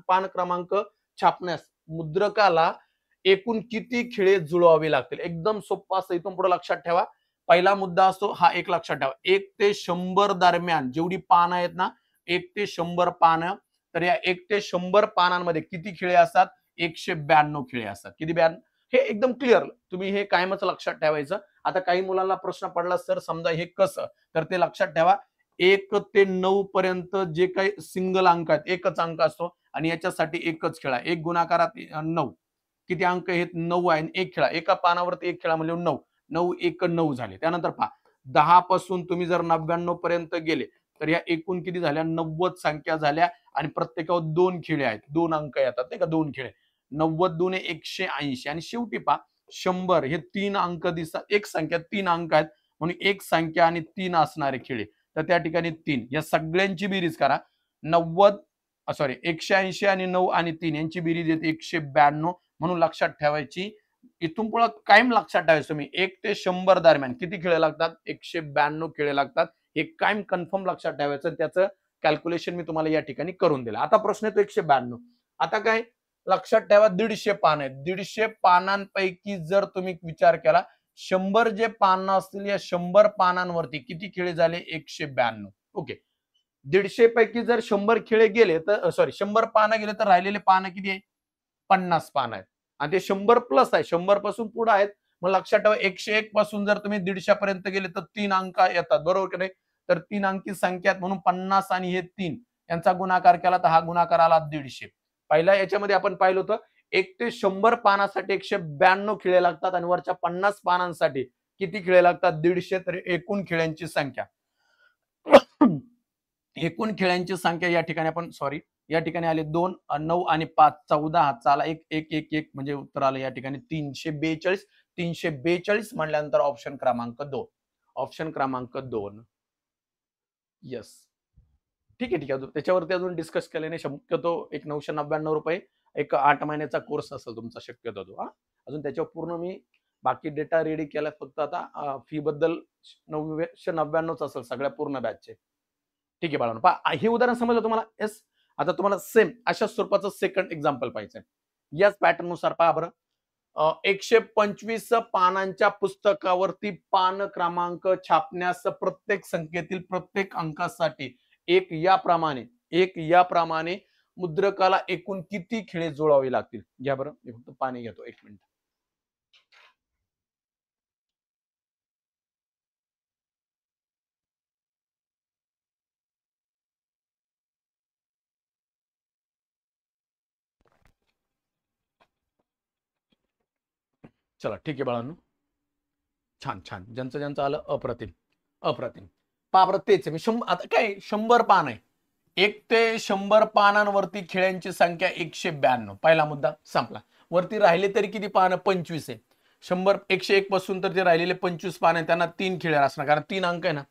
पान क्रमांक छापण्यास मुद्रकाला एकूण किती खिळे जुळवावी लागतील? एकदम सोप्पा असतं. इथून पुढे लक्षात ठेवा. पहिला मुद्दा असतो हा, एक लक्षात ठेवा. 1 ते 100 दरम्यान जेवढी पानं आहेत ना, 1 ते 100 पानं, तर या 1 ते 100 पानांमध्ये किती खिळे असतात? 192 खिळे असतात. किती? हे एकदम क्लिअर. तुम्ही हे कायमच लक्षात ठेवायचं. आता काही मुलांना प्रश्न पडला, सर समजा हे कसं? तर ते लक्षात ठेवा. 1 ते 9 पर्यंत जे काही सिंगल अंक आहेत, एकच अंक असतो आणि याच्यासाठी एकच खेळा. 1 गुणाकारात 9. किती अंक आहेत? 9 आहे. एक खेळा. एका पानावरती एक खेळा म्हणजे 9. 9 एक 9 झाले. त्यानंतर पहा, 10 पासून तुम्ही जर 99 पर्यंत गेले, तर या एकूण किती झाल्या? 90 संख्या झाल्या आणि प्रत्येकावर 2 खिळे आहेत. 2 अंक येतात नाही का? 2 खिळे. 90 दुने 180 आणि शेवटी पहा, 100 हे 3 अंक दिसतात. एक संख्या 3 अंक आहेत म्हणून एक संख्या आणि 3 असणारे खिळे. तर त्या ठिकाणी 3. या सगळ्यांची बेरीज करा. 90 सॉरी 180 आणि 9 आणि 3 यांची बेरीज येते 192. म्हणून लक्षात ठेवायची. इथून पुढे कायम लक्षात ठेवायचं तुम्ही 1 ते 100 दरम्यान किती खिळे लागतात? 192 खिळे लागतात. हे कायम कन्फर्म लक्षात ठेवायचं. त्याचं कॅल्क्युलेशन मी तुम्हाला या ठिकाणी करून दिलं. आता प्रश्न येतो 192. आता काय लक्षात ठेवा, 150 पान आहेत. 150 पानांपैकी जर तुम्ही विचार केला, 100 जे पानं असतील या 100 पानांवरती किती खिळे झाले? 192. ओके. 150 पैकी जर 100 खिळे गेले तर सॉरी 100 पानं गेले तर राहिलेले पानं किती आहे? 50 पानं आहेत. आणि ते 100 प्लस आहे. 100 पासून पुढे आहेत. मग लक्षात ठेवा 101 पासून जर तुम्ही 150 पर्यंत गेले तर 3 अंक येतात. बरोबर की नाही? तर 3 अंकी संख्या आहेत म्हणून 50 आणि हे 3 यांचा गुणाकार केला तर हा गुणाकार आला 150. पहिल्या याच्यामध्ये आपण पाहिलं होतं 1 ते 100 पानासाठी 192 खिळे लागतात आणि वरच्या 50 पानांसाठी किती खिळे लागतात? 150. तर एकूण खिळ्यांची संख्या एकूण खेळांची संख्या या ठिकाणी आपण सॉरी या ठिकाणी आले 2, 9 आणि 5 14. हातचा आला 1 1 1 1 म्हणजे उत्तर आलं या ठिकाणी 342. 342 म्हणल्यानंतर ऑप्शन क्रमांक 2. ऑप्शन क्रमांक 2. येस. ठीक आहे, ठीक आहे. त्याच्यावरती अजून डिस्कस केले नाही. शक्यतो एक ₹999 एक 8 महिन्याचा कोर्स असेल तुमचा शक्यतो तो. अजून त्याच्यावर पूर्ण मी बाकी डेटा रेडी केलाय. फक्त आता फी बद्दल 999च असेल सगळ्या पूर्ण बॅचचे. ठीक आहे बाळांनो. पहा हे उदाहरण समजलं तुम्हाला? येस. आता तुम्हाला सेम अशा स्वरूपाचं सेकंड एक्झाम्पल पाहिजे. याच पॅटर्न नुसार पहा बरं. 125 पानांच्या पुस्तकावरती पान क्रमांक छापण्यास प्रत्येक संख्येतील प्रत्येक अंकासाठी एक याप्रमाणे मुद्रकाला एकूण किती खिळे जुळवावी लागतील? घ्या बरं. मी फक्त पाणी घेतो 1 मिनिट. चला ठीक आहे बाळांनो. छान, छान. ज्यांचं ज्यांचं आलं अप्रतिम. अप्रतिम. पहा तेच आहे. मी आता काय 100 पान आहे. 1 ते 100 पानांवरती खेळ्यांची संख्या 192. पहिला मुद्दा संपला. वरती राहिले तरी किती पानं? 25 आहे. 100 101 पासून तर जे राहिलेले 25 पान आहे त्यांना 3 खेळ असणार, कारण 3 अंक आहे ना.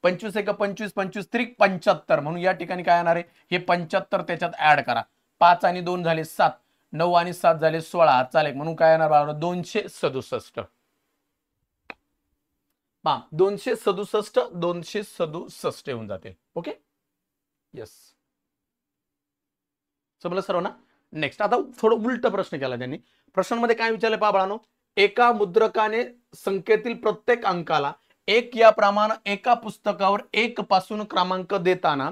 25 एक 25, 25 त्रिक 75. म्हणून या ठिकाणी काय येणार आहे? हे 75 त्याच्यात ऍड करा. 5 आणि 2 झाले 7, 9 आणि 7 झाले 16. चालेल, म्हणून काय येणार बाळा? 267. पहा 267 267 येऊन जातील. ओके, येस, समजलं सर्व ना. नेक्स्ट आता थोडं उलट प्रश्न केला त्यांनी. प्रश्नांमध्ये काय विचारलं पहा बाळांनो, एका मुद्रकाने संख्येतील प्रत्येक अंकाला 1 या प्रमाणे एका पुस्तकावर 1 पासून क्रमांक देताना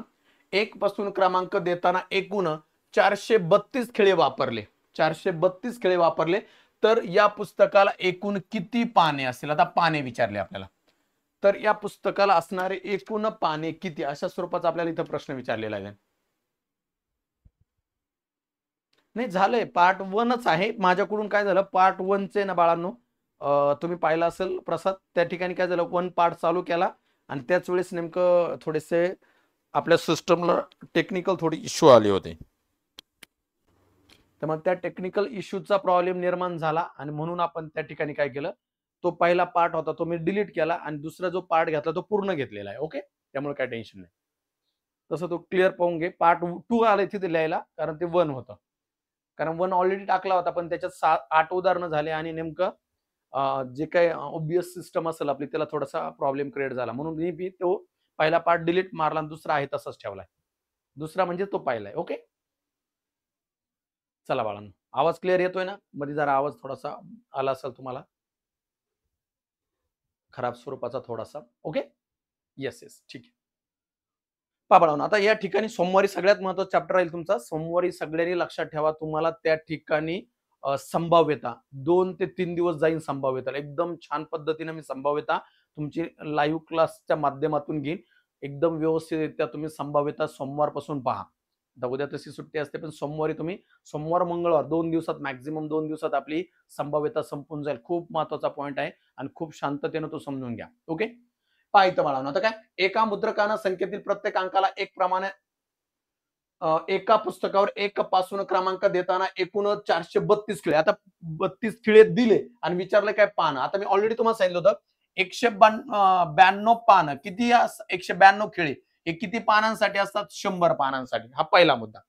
एकूण 432 खेळे वापरले. 432 खेळे वापरले तर या पुस्तकाला एकूण किती पाने असतील? आता पाने विचारले आपल्याला, तर या पुस्तकाला असणारे एकूण पाने किती, अशा स्वरूपाचा आपल्याला इथं प्रश्न विचारलेला आहे. नाही झालंय, पार्ट 1च आहे. माझ्याकडून काय झालं, पार्ट 1चे ना बाळांनो, तुम्ही पाहिलं असेल प्रसाद, त्या ठिकाणी काय झालं, 1 पार्ट चालू केला आणि त्याच वेळेस नेमकं थोडेसे आपल्या सिस्टमला टेक्निकल थोडी इश्यू आले होते. तर मग त्या टेक्निकल इश्यूचा प्रॉब्लेम निर्माण झाला आणि म्हणून आपण त्या ठिकाणी काय केलं, तो पहिला पार्ट होता तो मी डिलीट केला आणि दुसरा जो पार्ट घेतला तो पूर्ण घेतलेला आहे. ओके, त्यामुळे काय टेन्शन नाही. तसं तो क्लिअर पाहून घे. पार्ट 2 आले तिथे लिहायला, कारण ते 1 होतं. कारण 1 ऑलरेडी टाकला होता, पण त्याच्यात 8 उदाहरणं झाले आणि नेमकं जे काही ऑब्वियस सिस्टम असेल आपली त्याला थोडासा प्रॉब्लेम क्रिएट झाला, म्हणून मी तो पहिला पार्ट डिलीट मारला आणि दुसरा आहे तसाच ठेवलाय. दुसरा म्हणजे तो पहिला आहे. ओके, चला बाळांनो, आवाज क्लिअर येतोय ना? मध्ये जरा आवाज थोडासा आला असेल तुम्हाला, खराब स्वरूपाचा थोडासा. ओके, येस येस, ठीक आहे. पहा बाळांनो, आता या ठिकाणी सोमवारी सगळ्यात महत्त्वाचा चॅप्टर राहील तुमचा. सोमवारी सगळ्यांनी लक्षात ठेवा, तुम्हाला त्या ठिकाणी संभाव्यता 2 ते 3 दिवस जाईल. संभाव्यता एकदम छान पद्धतीने मी संभाव्यता तुमची लाईव्ह क्लासच्या माध्यमातून घेईन. एकदम व्यवस्थितरित्या तुम्ही संभाव्यता सोमवारपासून पहा. आता उद्या तशी सुट्टी असते, पण सोमवारी तुम्ही सोमवार मंगळवार 2 दिवसात, मॅक्झिमम 2 दिवसात आपली संभाव्यता संपून जाईल. खूप महत्त्वाचा पॉईंट आहे आणि खूप शांततेने तो समजून घ्या. ओके, पाहिजे बाळांनो, आता काय, एका मुद्रकानं संख्येतील प्रत्येक अंकाला 1 प्रमाणे एका पुस्तकावर 1 पासून क्रमांक देताना एकूण 432 खिळे. आता 32 खिळे दिले आणि विचारलं काय पान. आता मी ऑलरेडी तुम्हाला सांगितलं होतं 192 पानं. किती? 192 खिळे. हे किती पानांसाठी असतात? 100 पानांसाठी. हा पहिला मुद्दा.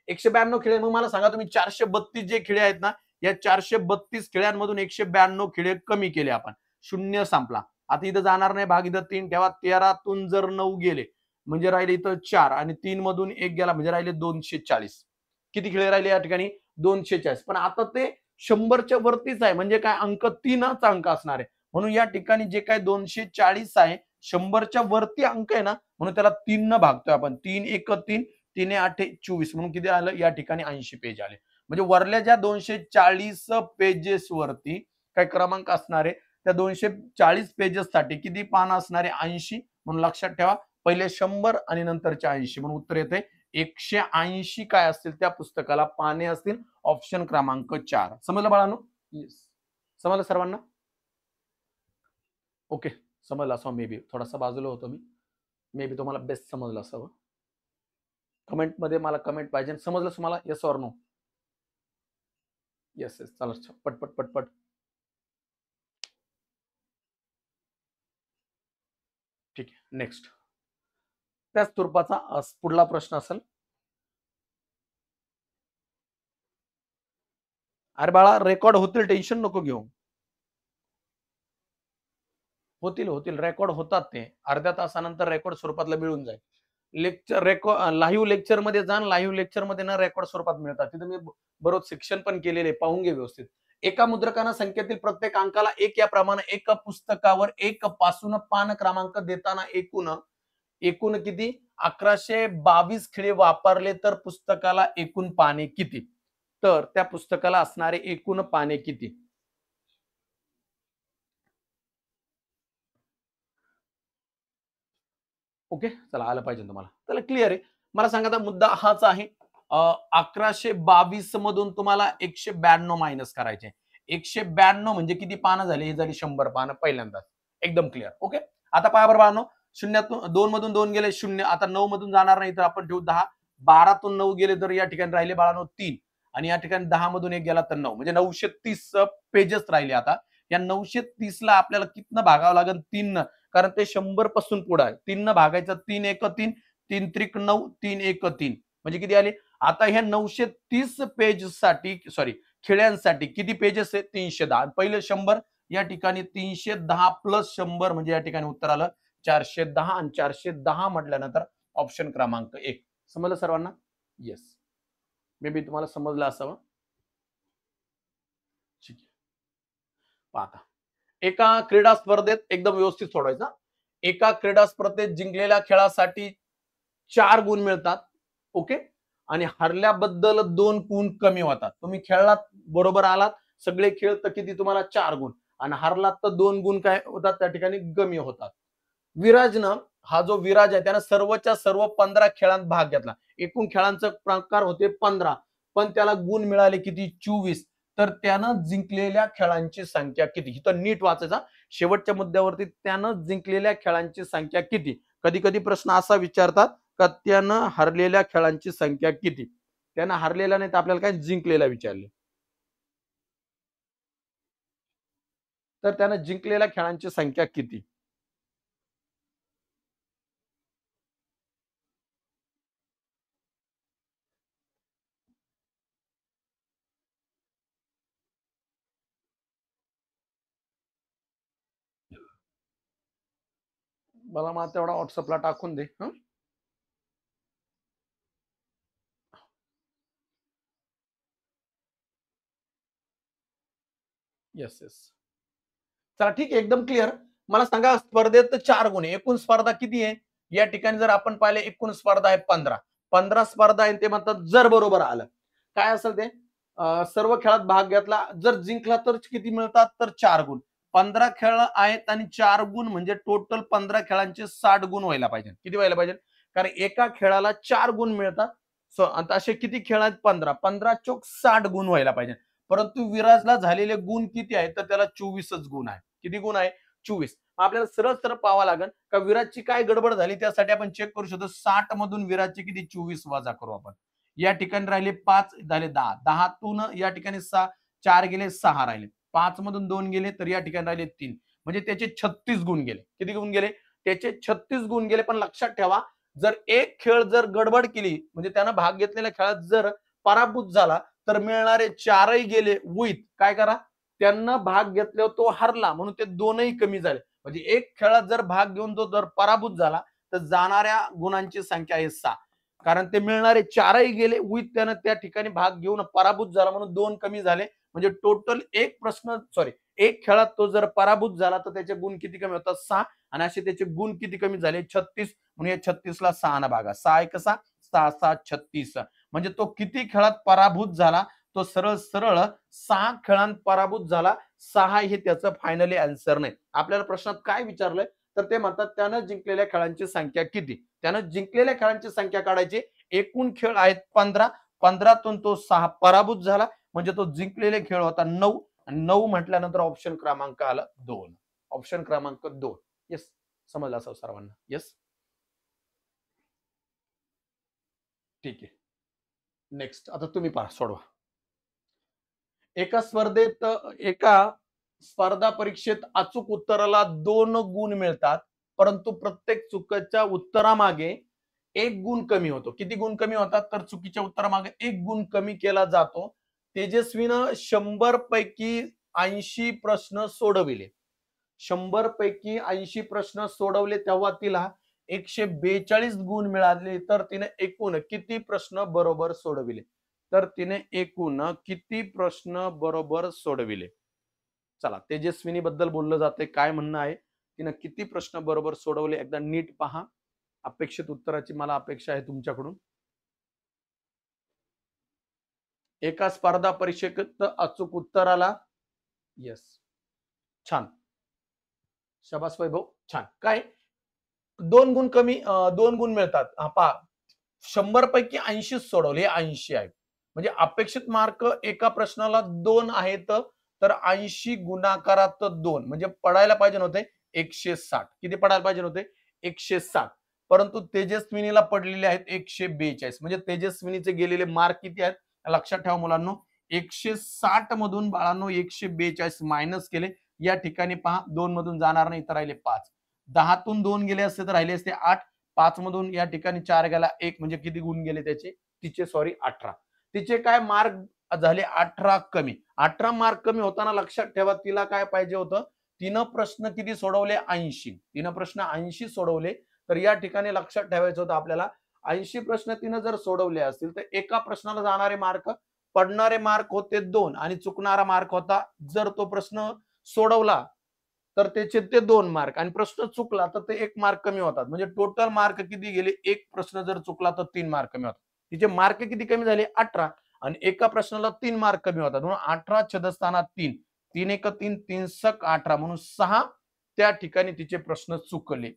192 खिळे. मग मला सांगा तुम्ही 432 जे खिळे आहेत ना, या 432 खिळ्यांमधून 192 खिळे कमी केले आपण. 0 संपला. आता इथं जाणार नाही भाग, इथं 3 ठेवा. 13तून जर 9 गेले म्हणजे राहिले इथं 4 आणि 3 मधून 1 गेला म्हणजे राहिले 240. किती खिळे राहिले या ठिकाणी? 240. पण आता ते 100च्या वरतीच आहे, म्हणजे काय, अंक 3च अंक असणार आहे. म्हणून या ठिकाणी जे काय 240 आहे, 100च्या वरती अंक आहे ना, म्हणून त्याला 3 न भागतोय आपण. 3 1 3, 3 8 24, म्हणून किती आलं या ठिकाणी? 80 पेज आले. म्हणजे वरल्या ज्या 240 पेजेस वरती काय क्रमांक असणार आहे, त्या 240 पेजेस साठी किती पान असणार आहे? 80. म्हणून लक्षात ठेवा, पहिले 100 आणि नंतरचे 80, म्हणून उत्तर येते 180 काय असतील त्या पुस्तकाला पाने असतील. ऑप्शन क्रमांक 4. समजलं बाळांनो? येस, समजलं सर्वांना? ओके, समजलं असं. मे बी थोडासा बाजूला होतो मी, मे बी तुम्हाला बेस्ट समजलं असावं. कमेंट मध्ये मला कमेंट पाहिजे, समजलं तुम्हाला? Yes or no? Yes yes, चला पटपट पटपट. ठीक आहे, नेक्स्ट त्याच स्वरूपाचा पुढला प्रश्न असेल. अरे बाळा, रेकॉर्ड होतील, टेन्शन नको घेऊ. होतील रेकॉर्ड होतात. ते अर्ध्या तासानंतर रेकॉर्ड स्वरूपातला मिळून जाईल. लेक्चर रेकॉर्ड लाईव्ह लेक्चर मध्ये जा, लाईव्ह लेक्चर मध्ये ना रेकॉर्ड स्वरूपात मिळतात. तिथे मी बरोबर सेक्शन पण केलेले, पाहून घे व्यवस्थित. एका मुद्रकानं संख्येतील प्रत्येक अंकाला 1 या प्रमाणे एका पुस्तकावर 1 पासून पान क्रमांक देताना एकूण किती? 1122 खिळे वापरले तर पुस्तकाला एकूण पाने किती? तर त्या पुस्तकाला असणारे एकूण पाने किती? ओके, चला आलं पाहिजे तुम्हाला. चला क्लिअर आहे. मला सांगा, आता मुद्दा हाच आहे. 1122 मधून तुम्हाला 192 मायनस करायचे. 192 म्हणजे किती पानं झाली? हे झाली 100 पानं पहिल्यांदा. एकदम क्लिअर. ओके, आता पहा बरं बाळांनो, शून्यातून 2 मधून 2 गेले 0, आता 9 मधून जाणार नाही तर आपण ठेवू 10, 12तून 9 गेले तर या ठिकाणी राहिले बाळांनो 3 आणि या ठिकाणी 10 मधून 1 गेला तर 9, म्हणजे 930 पेजेस राहिले. आता या 930 ला आपल्याला कितना भागावं लागेल 3 न, कारण ते 100 पासून पुढे आहे. 3 न भागायचं 3 1 3, 3 त्रिक 9, 3 1 3, म्हणजे किती आले. आता ह्या 930 पेज साठी सॉरी खेळ्यांसाठी किती पेजेस आहे 310. पहिले 100 या ठिकाणी 310 प्लस 100 म्हणजे या ठिकाणी उत्तर आलं 410 आणि 410 म्हटल्यानंतर ऑप्शन क्रमांक 1. समजलं सर्वांना? येस, मे बी तुम्हाला समजलं असावं. ठीक आहे, पाहता एका क्रीडा स्पर्धेत एकदम व्यवस्थित सोडवायचा. एका क्रीडा स्पर्धेत जिंकलेल्या खेळासाठी 4 गुण मिळतात. ओके, आणि हरल्याबद्दल 2 गुण कमी होतात. तुम्ही खेळलात बरोबर आलात सगळे खेळ तर किती तुम्हाला 4 गुण, आणि हरलात तर 2 गुण काय होतात त्या ठिकाणी कमी होतात. विराजनं हा जो विराज आहे त्यानं सर्वच्या सर्व 15 खेळांत भाग घेतला. एकूण खेळांचे प्रकार होते 15, पण त्याला गुण मिळाले किती 24. तर त्यानं जिंकलेल्या खेळांची संख्या किती, इथं नीट वाचायचा. शेवटच्या मुद्द्यावरती त्यानं जिंकलेल्या खेळांची संख्या किती. कधी कधी प्रश्न असा विचारतात का त्यानं हरलेल्या खेळांची संख्या किती. त्यानं हरलेला नाही तर आपल्याला काय जिंकलेला विचारले. तर त्यानं जिंकलेल्या खेळांची संख्या किती. मला मग तेवढा व्हॉट्सअपला टाकून दे. येस येस, चला ठीक आहे, एकदम क्लिअर. मला सांगा स्पर्धेत 4 गुण आहे, एकूण स्पर्धा किती आहे. या ठिकाणी जर आपण पाहिले एकूण स्पर्धा आहे 15. 15 स्पर्धा आहे ते म्हणतात जर बरोबर आलं काय असेल ते सर्व खेळात भाग घेतला जर जिंकला तर किती मिळतात तर 4 गुण. 15 खेळ आहेत आणि 4 गुण म्हणजे टोटल 15 खेळांचे 60 गुण व्हायला पाहिजे. किती व्हायला पाहिजे, कारण एका खेळाला 4 गुण मिळतात. सो आता असे किती खेळ आहेत 15, 15 चोक 60 गुण व्हायला पाहिजे. परंतु विराजला झालेले गुण किती आहेत तर त्याला 24च गुण आहे. किती गुण आहे 24. आपल्याला सरळ सरळ पाहावं लागेल का विराजची काय गडबड झाली त्यासाठी आपण चेक करू शकतो. 60 मधून विराजचे किती 24 वजा करू आपण. या ठिकाणी राहिले 5 झाले 10, 10 तून या ठिकाणी 6 4 गेले 6 राहिले, 5 मधून 2 गेले तर या ठिकाणी राहिले 3, म्हणजे त्याचे 36 गुण गेले. किती गुण गेले त्याचे 36 गुण गेले. पण लक्षात ठेवा जर एक खेळ जर गडबड केली म्हणजे त्यानं भाग घेतलेल्या खेळात जर पराभूत झाला तर मिळणारे 4ही गेले विथ काय करा त्यांना भाग घेतल्यावर तो हरला म्हणून ते 2ही कमी झाले. म्हणजे एक खेळात जर भाग घेऊन तो जर पराभूत झाला तर जाणाऱ्या गुणांची संख्या आहे 6, कारण ते मिळणारे 4ही गेले विथ त्यानं त्या ठिकाणी भाग घेऊन पराभूत झाला म्हणून 2 कमी झाले. म्हणजे टोटल एक प्रश्न सॉरी एक खेळात तो जर पराभूत झाला तर त्याचे गुण किती कमी होतात 6, आणि असे त्याचे गुण किती कमी झाले 36. म्हणून या 36 ला 6 ना भागा, 6 1 6, 6 6 36. म्हणजे तो किती खेळात पराभूत झाला तो सरळ सरळ 6 खेळांत पराभूत झाला. 6 हे त्याचं फायनली आन्सर नाही. आपल्याला प्रश्नात काय विचारलंय तर ते म्हणतात त्यानं जिंकलेल्या खेळांची संख्या किती. त्यानं जिंकलेल्या खेळांची संख्या काढायची. एकूण खेळ आहेत 15, 15तून तो 6 पराभूत झाला म्हणजे तो जिंकलेले खेळ होता 9, आणि 9 म्हटल्यानंतर ऑप्शन क्रमांक आला 2. ऑप्शन क्रमांक 2. येस, समजलं असं सर्वांना. येस, ठीक आहे. नेक्स्ट आता तुम्ही पहा सोडवा. एका स्पर्धा परीक्षेत अचूक उत्तराला 2 गुण मिळतात, परंतु प्रत्येक चुकीच्या उत्तरामागे 1 गुण कमी होतो. किती गुण कमी होतात तर चुकीच्या उत्तरामागे 1 गुण कमी केला जातो. तेजस्वीनं 100 पैकी 80 प्रश्न सोडविले. 100 पैकी 80 प्रश्न सोडवले तेव्हा तिला 142 गुण मिळाले. तर तिने एकूण किती प्रश्न बरोबर सोडविले. तर तिने एकूण किती प्रश्न बरोबर सोडविले. चला तेजस्विनी बद्दल बोललं जाते, काय म्हणणं आहे तिने किती प्रश्न बरोबर सोडवले एकदा नीट पहा. अपेक्षित उत्तराची मला अपेक्षा आहे तुमच्याकडून. एका स्पर्धा परीक्षेत अचूक उत्तराला येस, छान, शाबास वैभव, छान. काय 2 गुण कमी 2 गुण मिळतात. पहा 100 पैकी 80 सोडवले, 80 आहे. म्हणजे अपेक्षित मार्क एका प्रश्नाला 2 आहेत तर 80 गुणाकारात 2 म्हणजे पडायला पाहिजे होते 160. किती पडायला पाहिजे होते 160, परंतु तेजस्विनीला पडलेले आहेत 142. म्हणजे तेजस्विनीचे गेलेले मार्क किती आहेत लक्षात ठेवा मुलांनो. 160 मधून बाळांनो 142 मायनस केले. या ठिकाणी पहा 2 मधून जाणार नाही तर राहिले 5. 10 तून 2 गेले असते तर राहिले असते 8. 5 मधून या ठिकाणी 4 गेला 1, म्हणजे किती गुण गेले त्याचे तिचे 18. तिचे काय मार्क झाले 18 कमी. 18 मार्क कमी होताना लक्षात ठेवा तिला काय पाहिजे होतं. तिनं प्रश्न किती सोडवले 80. तिनं प्रश्न 80 सोडवले. तर या ठिकाणी लक्षात ठेवायचं होतं आपल्याला 80 प्रश्न तिनं जर सोडवले असतील तर एका प्रश्नाला जाणारे मार्क, पडणारे मार्क होते 2 आणि चुकणारा मार्क होता. जर तो प्रश्न सोडवला तर त्याचे ते 2 मार्क आणि प्रश्न चुकला तर ते 1 मार्क कमी होतात. म्हणजे टोटल मार्क किती गेले. एक प्रश्न जर चुकला तर 3 मार्क कमी होतात. तिचे मार्क किती कमी झाले 18 आणि एका प्रश्नाला 3 मार्क कमी होतात. म्हणून 18 छेदस्थानात 3, 3 एक 3, 3 सक 18 म्हणून 6 त्या ठिकाणी तिचे प्रश्न चुकले.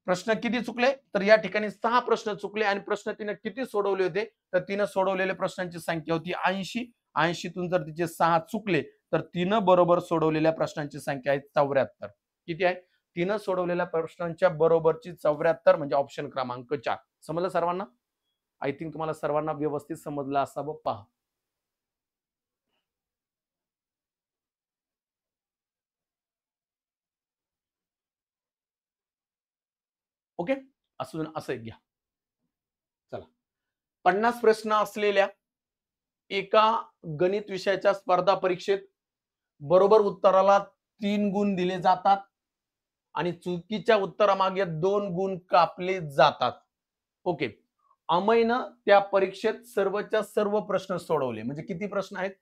प्रश्न किती चुकले तर या ठिकाणी 6 प्रश्न चुकले आणि प्रश्न तिने किती सोडवले होते तर तिने सोडवलेल्या प्रश्नांची संख्या होती 80. 80 तून जर तिचे 6 चुकले तर तिनं बरोबर सोडवलेल्या प्रश्नांची संख्या आहे 74. किती आहे तिनं सोडवलेल्या प्रश्नांच्या बरोबरची 74 म्हणजे ऑप्शन क्रमांक 4. समजलं सर्वांना. आय थिंक तुम्हाला सर्वांना व्यवस्थित समजलं असावं. पहा ओके. असं एक घ्या. चला 50 प्रश्न असलेल्या एका गणित विषयाच्या स्पर्धा परीक्षेत बरोबर उत्तराला 3 गुण दिले जातात आणि चुकीच्या उत्तरामागे 2 गुण कापले जातात. ओके. अमयनं त्या परीक्षेत सर्वच्या सर्व प्रश्न सोडवले. म्हणजे किती प्रश्न आहेत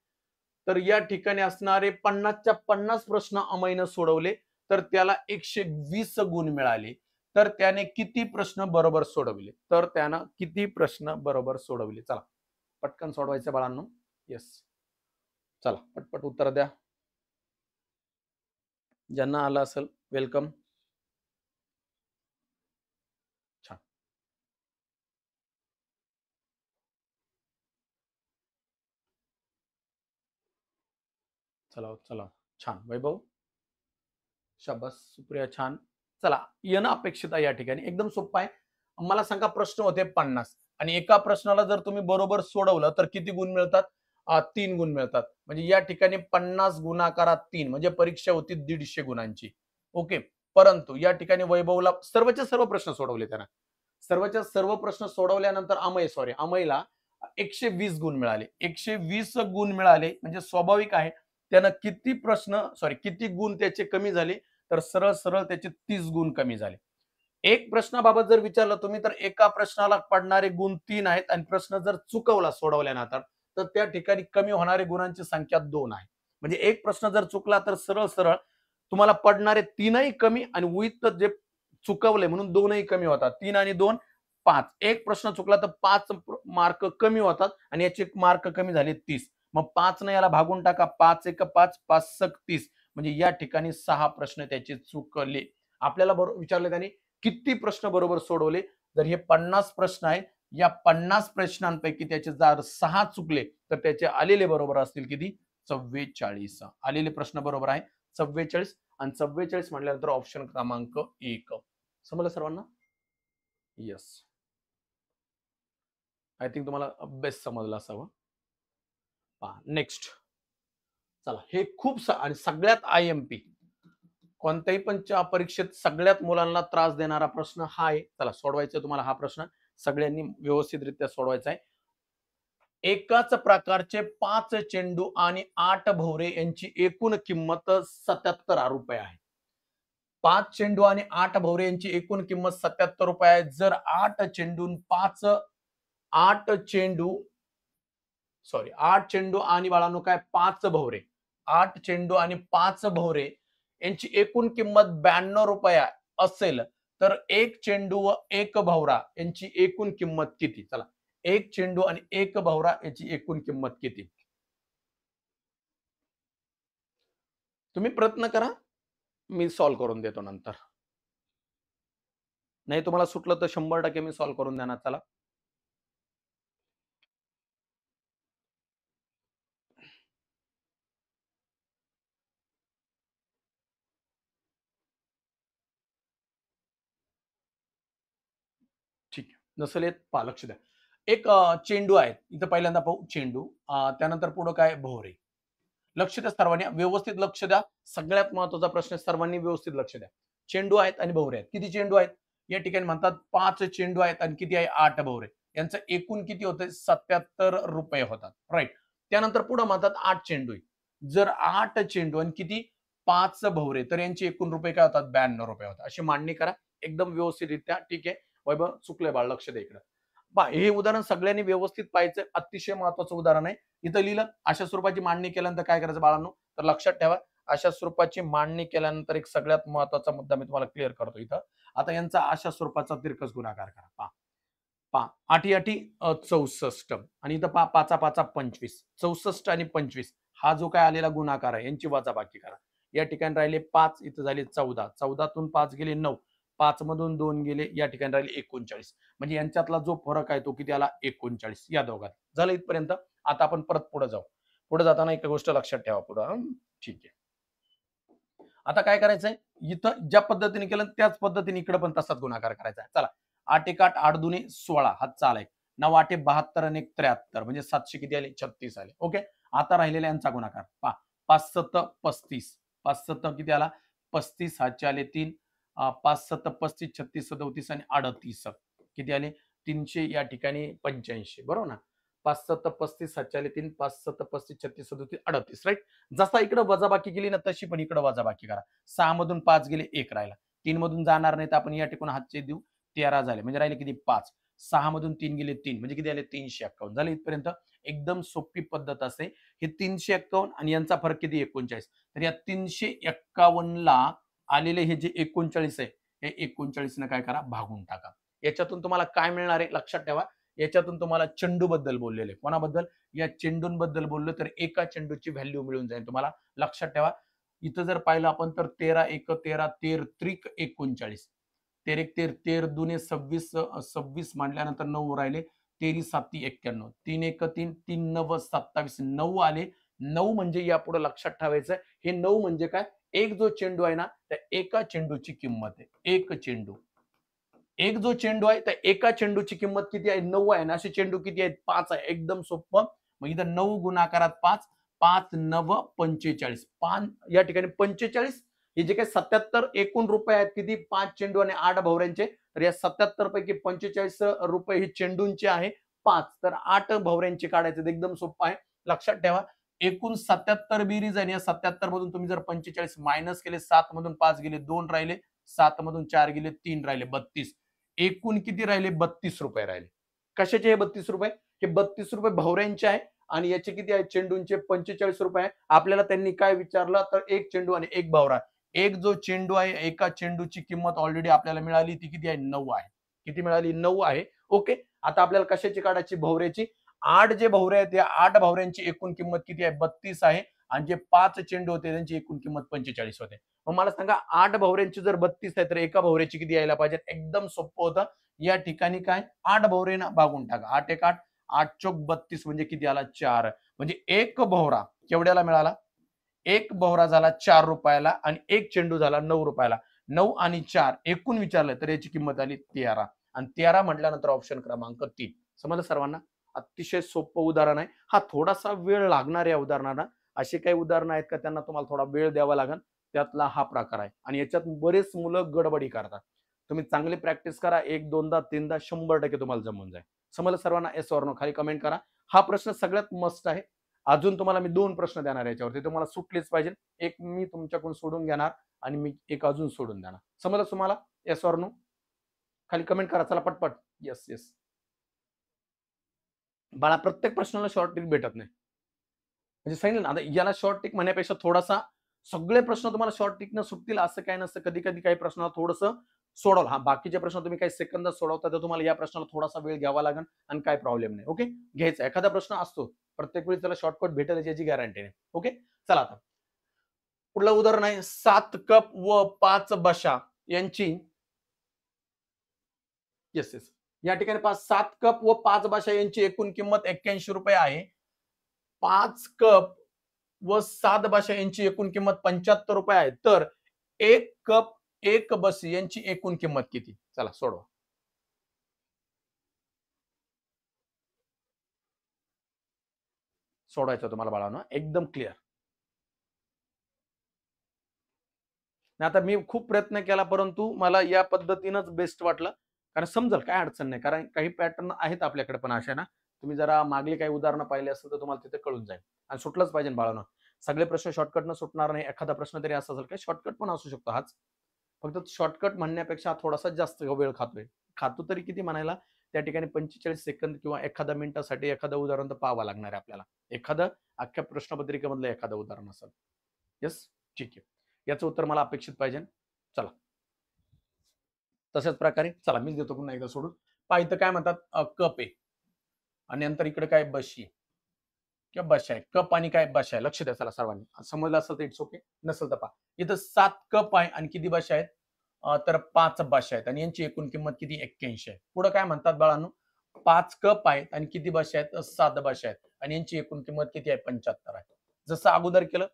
तर या ठिकाणी असणारे 50च्या 50 प्रश्न अमयनं सोडवले तर त्याला 120 गुण मिळाले. तर त्याने किती प्रश्न बरोबर सोडवले तर त्यानं किती प्रश्न बरोबर सोडवले. चला पटकन सोडवायचं बाळांनो. येस चला पटपट उत्तर द्या. ज्यांना आलं असेल वेलकम. छान. चला चला छान. वैभव शाबास. सुप्रिया छान. चला येणं अपेक्षित आहे या ठिकाणी एकदम सोपं आहे. मला सांगा प्रश्न होते 50 आणि एका प्रश्नाला जर तुम्ही बरोबर सोडवलं तर किती गुण मिळतात 3 गुण मिळतात. म्हणजे या ठिकाणी 50 गुणाकारात 3 म्हणजे परीक्षा होती 150 गुणांची. ओके. परंतु या ठिकाणी वैभवला सर्वच्या सर्व प्रश्न सोडवले त्यानं. सर्वच्या सर्व प्रश्न सोडवल्यानंतर अमयला 120 गुण मिळाले. 120 गुण मिळाले म्हणजे स्वाभाविक आहे त्यानं किती गुण त्याचे कमी झाले तर सरळ सरळ त्याचे 30 गुण कमी झाले. एक प्रश्नाबाबत जर विचारलं तुम्ही तर एका प्रश्नाला पडणारे गुण 3 आहेत आणि प्रश्न जर चुकवला सोडवल्यानंतर तर त्या ठिकाणी कमी होणारे गुणांची संख्या 2 आहे. म्हणजे एक प्रश्न जर चुकला तर सरळ सरळ तुम्हाला पडणारे 3ही कमी आणि उहित जे चुकवले म्हणून 2ही कमी होतात. 3 आणि 2 5. एक प्रश्न चुकला तर 5 मार्क कमी होतात आणि याचे मार्क कमी झाले 30. मग 5 ने याला भागून टाका. 5 एक 5, 5 सक 30. म्हणजे या ठिकाणी 6 प्रश्न त्याचे चुकले. आपल्याला विचारले त्यांनी किती प्रश्न बरोबर सोडवले. जर हे 50 प्रश्न आहेत या 50 प्रश्नांपैकी त्याचे जर 6 चुकले तर त्याचे आलेले बरोबर असतील किती 44. आलेले प्रश्न बरोबर आहे 44 आणि 44 म्हटल्यानंतर ऑप्शन क्रमांक 1. समजलं सर्वांना. येस. आय थिंक तुम्हाला बेस्ट समजलं असावं. पहा नेक्स्ट. चला हे खूप आणि सगळ्यात IMP कोणत्याही पण परीक्षेत सगळ्यात मुलांना त्रास देणारा प्रश्न हा आहे. चला सोडवायचा तुम्हाला हा प्रश्न सगळ्यांनी व्यवस्थितरित्या सोडवायचा आहे. एकाच प्रकारचे 5 चेंडू आणि 8 भोवरे यांची एकूण किंमत 77 रुपये आहे. 5 चेंडू आणि 8 भोवरे यांची एकूण किंमत 77 रुपये आहे. जर 8 चेंडू 8 चेंडू आणि बाळांनो काय 5 भोवरे 8 चेंडू आणि 5 भोवरे यांची एकूण किंमत 92 रुपये असेल तर एक चेंडू व एक भोवरा यांची एकूण किंमत किती. चला एक चेंडू आणि एक भोवरा याची एकूण किंमत किती. तुम्ही प्रयत्न करा. मी सॉल्व्ह करून देतो नंतर. नाही तुम्हाला सुटलं तर 100% मी सॉल्व्ह करून देणार. चला नसेल येत पहा, लक्ष द्या. एक चेंडू आहे. इथं पहिल्यांदा पाहू चेंडू. त्यानंतर पुढं काय भोवरे. लक्ष द्या सर्वांनी, व्यवस्थित लक्ष द्या. सगळ्यात महत्त्वाचा प्रश्न आहे, सर्वांनी व्यवस्थित लक्ष द्या. चेंडू आहेत आणि भोवरे आहेत. किती चेंडू आहेत? या ठिकाणी म्हणतात 5 चेंडू आहेत आणि किती आहे? 8 भोवरे. यांचं एकूण किती होतंय? ₹77 होतात. राइट. त्यानंतर पुढे म्हणतात 8 चेंडू आहेत. जर 8 चेंडू आणि किती? 5 भोवरे, तर यांचे एकूण रुपये काय होतात? ₹92 होतात. अशी मांडणी करा एकदम व्यवस्थितरित्या. ठीक आहे. वैभव चुकलंय बाळ, लक्ष द्या इकडं. पहा, हे उदाहरण सगळ्यांनी व्यवस्थित पाहायचं. अतिशय महत्त्वाचं उदाहरण आहे. इथं लिहिलं अशा स्वरूपाची मांडणी केल्यानंतर काय करायचं बाळांनो, तर लक्षात ठेवा अशा स्वरूपाची मांडणी केल्यानंतर एक सगळ्यात महत्त्वाचा मुद्दा मी तुम्हाला क्लिअर करतो इथं. आता यांचा अशा स्वरूपाचा तिरकस गुणाकार करा. पहा पहा, 8 8 64 आणि इथं पहा 5 5 25. 64 आणि 25 हा जो काय आलेला गुणाकार आहे यांची वजाबाकी करा. या ठिकाणी राहिले 5, इथं झाले 14. 14 तून 5 गेले 9. 5 मधून 2 गेले, या ठिकाणी राहिले 39. म्हणजे यांच्यातला जो फरक आहे तो किती आला? 39 या दोघात. झालं इथपर्यंत. आता आपण परत पुढे जाऊ. पुढे जाताना एक गोष्ट लक्षात ठेवा पुढं. ठीक आहे. आता काय करायचंय? इथं ज्या पद्धतीने केलं त्याच पद्धतीने इकडे पण तसाच गुणाकार करायचा आहे. चला. 8 1 8 8 2 16 हा चाल आहे. 9 8 72 आणि 1 73 म्हणजे 700 किती आले? 36 आले. ओके. आता राहिलेला यांचा गुणाकार. पहा 5 7 35. 5 7 किती आला? 35. हातचे आले 3. 5 7 35 36 37 आणि 38 किती आले? 300 या ठिकाणी 85. बरोबर ना? 5 7 35 हातचे आले 3. 5 7 35 36 37 38. राईट. जसा इकडे वजाबाकी केली ना तशी पण इकडे वजाबाकी करा. 6 मधून 5 गेले 1 राहिला. 3 मधून जाणार नाही तर आपण या ठिकाणी हातचे देऊ. 13 झाले म्हणजे राहिले किती? 5. 6 मधून 3 गेले 3 म्हणजे किती आले? 351. झाले इथपर्यंत. एकदम सोपी पद्धत असते. हे 351 आणि यांचा फरक किती? 39. तर या 351 ला आलेले हे जे 39 आहे हे 39 ने काय करा? भागून टाका. याच्यातून तुम्हाला काय मिळणार आहे? लक्षात ठेवा. याच्यातून तुम्हाला चेंडू बद्दल बोललेले. कोणाबद्दल? या चेंडूंबद्दल बोललो तर एका चेंडूची व्हॅल्यू मिळून जाईल तुम्हाला. लक्षात ठेवा. इथं जर पाहिलं आपण तर 13 1 13 13 त्रिक 39. 13 1 13 13 दुने 26 26 मांडल्यानंतर 9 राहिले. 13 7 91. 3 1 3 3 9 27 9 आले. 9 म्हणजे यापुढे लक्षात ठेवायचं हे 9 म्हणजे काय? एक जो चेंडू आहे ना त्या एका चेंडूची किंमत आहे. एक चेंडू. एक जो चेंडू आहे त्या एका चेंडूची किंमत किती आहे? 9 आहे ना. असे चेंडू किती आहेत? 5 आहे. एकदम सोपं. मग इथं 9 गुणाकारात 5. 5 9 45. 5 या ठिकाणी 45 हे जे काही 77 एकूण रुपये आहेत किती? 5 चेंडू आणि 8 भोवऱ्यांचे. तर या 77 पैकी 45 रुपये हे चेंडूंचे आहे. 5 तर 8 भोवऱ्यांचे काढायचे. एकदम सोपं आहे. लक्षात ठेवा. एकूण 77 बेरीज आणि या 77 मधून तुम्ही जर 45 मायनस केले 7 मधून 5 गेले 2 राहिले. 7 मधून 4 गेले 3 राहिले 32. एकूण किती राहिले? 32 रुपये राहिले. कशाचे हे 32 रुपये? हे 32 रुपये भोवऱ्यांचे आहे आणि याचे किती आहे? चेंडूंचे 45 रुपये आहे. आपल्याला त्यांनी काय विचारलं तर एक चेंडू आणि एक भोवरा. एक जो चेंडू आहे एका चेंडूची किंमत ऑलरेडी आपल्याला मिळाली ती किती आहे? 9 आहे. किती मिळाली? 9 आहे. ओके. आता आपल्याला कशाची काढायची? भोवऱ्याची. 8 जे भोवरे आहेत या 8 भोवऱ्यांची एकूण किंमत किती आहे? 32 आहे आणि जे 5 चेंडू होते त्यांची एकूण किंमत 45 होते. मग मला सांगा 8 भोवऱ्यांची जर 32 आहे तर एका भोवऱ्याची किती यायला पाहिजे? एकदम सोपं होतं. या ठिकाणी काय? 8 भोवरेनं भागून टाका. 8 1 8 8 चोक 32 म्हणजे किती आला? 4. म्हणजे एक भोवरा केवढ्याला मिळाला? एक भोवरा झाला 4 रुपयाला आणि एक चेंडू झाला 9 रुपयाला. 9 आणि 4 एकूण विचारलं तर याची किंमत आली 13 आणि 13 म्हटल्यानंतर ऑप्शन क्रमांक 3. समजलं सर्वांना? अतिशय सोपं उदाहरण आहे. हा थोडासा वेळ लागणार या उदाहरणाला. असे काही उदाहरणं आहेत का त्यांना तुम्हाला थोडा वेळ द्यावा लागेल. त्यातला हा प्रकार आहे आणि याच्यात बरेच मुलं गडबडी करतात. तुम्ही चांगली प्रॅक्टिस करा. 1 2दा 3दा 100% तुम्हाला जमून जाईल. समजलं सर्वांना? येस ऑर नो खाली कमेंट करा. हा प्रश्न सगळ्यात मस्त आहे. अजून तुम्हाला मी 2 प्रश्न देणार आहे याच्यावरती. तुम्हाला सुटलेच पाहिजे. एक मी तुमच्याकडून सोडून घेणार आणि मी एक अजून सोडून देणार. समजलं तुम्हाला? Yes or no? खाली कमेंट करा. चला पटपट. Yes yes. बाळा प्रत्येक प्रश्नाला शॉर्ट ट्रिक भेटत नाही. म्हणजे सांगितलं ना, आता याला शॉर्ट ट्रिक म्हणण्यापेक्षा थोडासा सगळे प्रश्न तुम्हाला शॉर्ट ट्रिकनं सुटतील असं काही नसतं. कधी-कधी काही प्रश्नाला थोडंसं सोडवलं. हां, बाकीचे प्रश्न तुम्ही काही सेकंदात सोडवता तर तुम्हाला या प्रश्नाला थोडासा वेळ घ्यावा लागेल आणि काही प्रॉब्लेम नाही. ओके. घ्यायचा एखादा प्रश्न असतो. प्रत्येक वेळी त्याला शॉर्टकट भेटेल याची गॅरंटी नाही. ओके. चला आता. पुढलं उदाहरण आहे 7 कप व 5 बशा यांची येस, येस. या ठिकाणी 7 कप व 5 बशा यांची एकूण किंमत ₹81 आहे. 5 कप व 7 बशा यांची एकूण किंमत ₹75 आहे. तर 1 कप 1 बस यांची एकूण किंमत किती? चला सोडवा. सोडवायचं तुम्हाला बाळांनो, एकदम क्लिअर. आता मी खूप प्रयत्न केला, परंतु मला या पद्धतीनंच बेस्ट वाटलं. कारण समजेल, काय अडचण नाही. कारण काही पॅटर्न आहेत आपल्याकडे पण अशा ना, तुम्ही जरा मागली काही उदाहरणं पाहिली असेल तर तुम्हाला तिथे कळून जाईल. आणि सुटलंच पाहिजे बाळांनो. सगळे प्रश्न शॉर्टकटनं सुटणार नाही. एखादा प्रश्न तरी असा असेल, की शॉर्टकट पण असू शकतो हाच. फक्त शॉर्टकट म्हणण्यापेक्षा थोडासा जास्त वेळ खातोय. खातो तरी किती म्हणायला, त्या ठिकाणी 45 सेकंद किंवा एखाद्या मिनिटासाठी एखादं उदाहरण तर पाहावं लागणार आहे आपल्याला. एखादं अख्ख्या प्रश्नपत्रिकेमधलं एखादं उदाहरण असेल. येस? ठीक आहे. याचं उत्तर मला अपेक्षित पाहिजे. चला. तशाच प्रकारे चला मीच देतो पुन्हा एकदा सोडून. पहा इथं काय म्हणतात कप आहे आणि नंतर इकडे काय बशी आहे किंवा बशा आहे. कप आणि काय बशा आहे. लक्ष द्या चला सर्वांनी. समजलं असेल तर इट्स ओके. नसेल तर पहा. इथं 7 कप आहे आणि किती बशा आहेत? तर 5 बशा आहेत आणि यांची एकूण किंमत किती? 81 आहे. पुढे काय म्हणतात बाळांनो? 5 कप आहेत आणि किती बशा आहेत? 7 बशा आहेत आणि यांची एकूण किंमत किती आहे? 75 आहे. जसं अगोदर केलं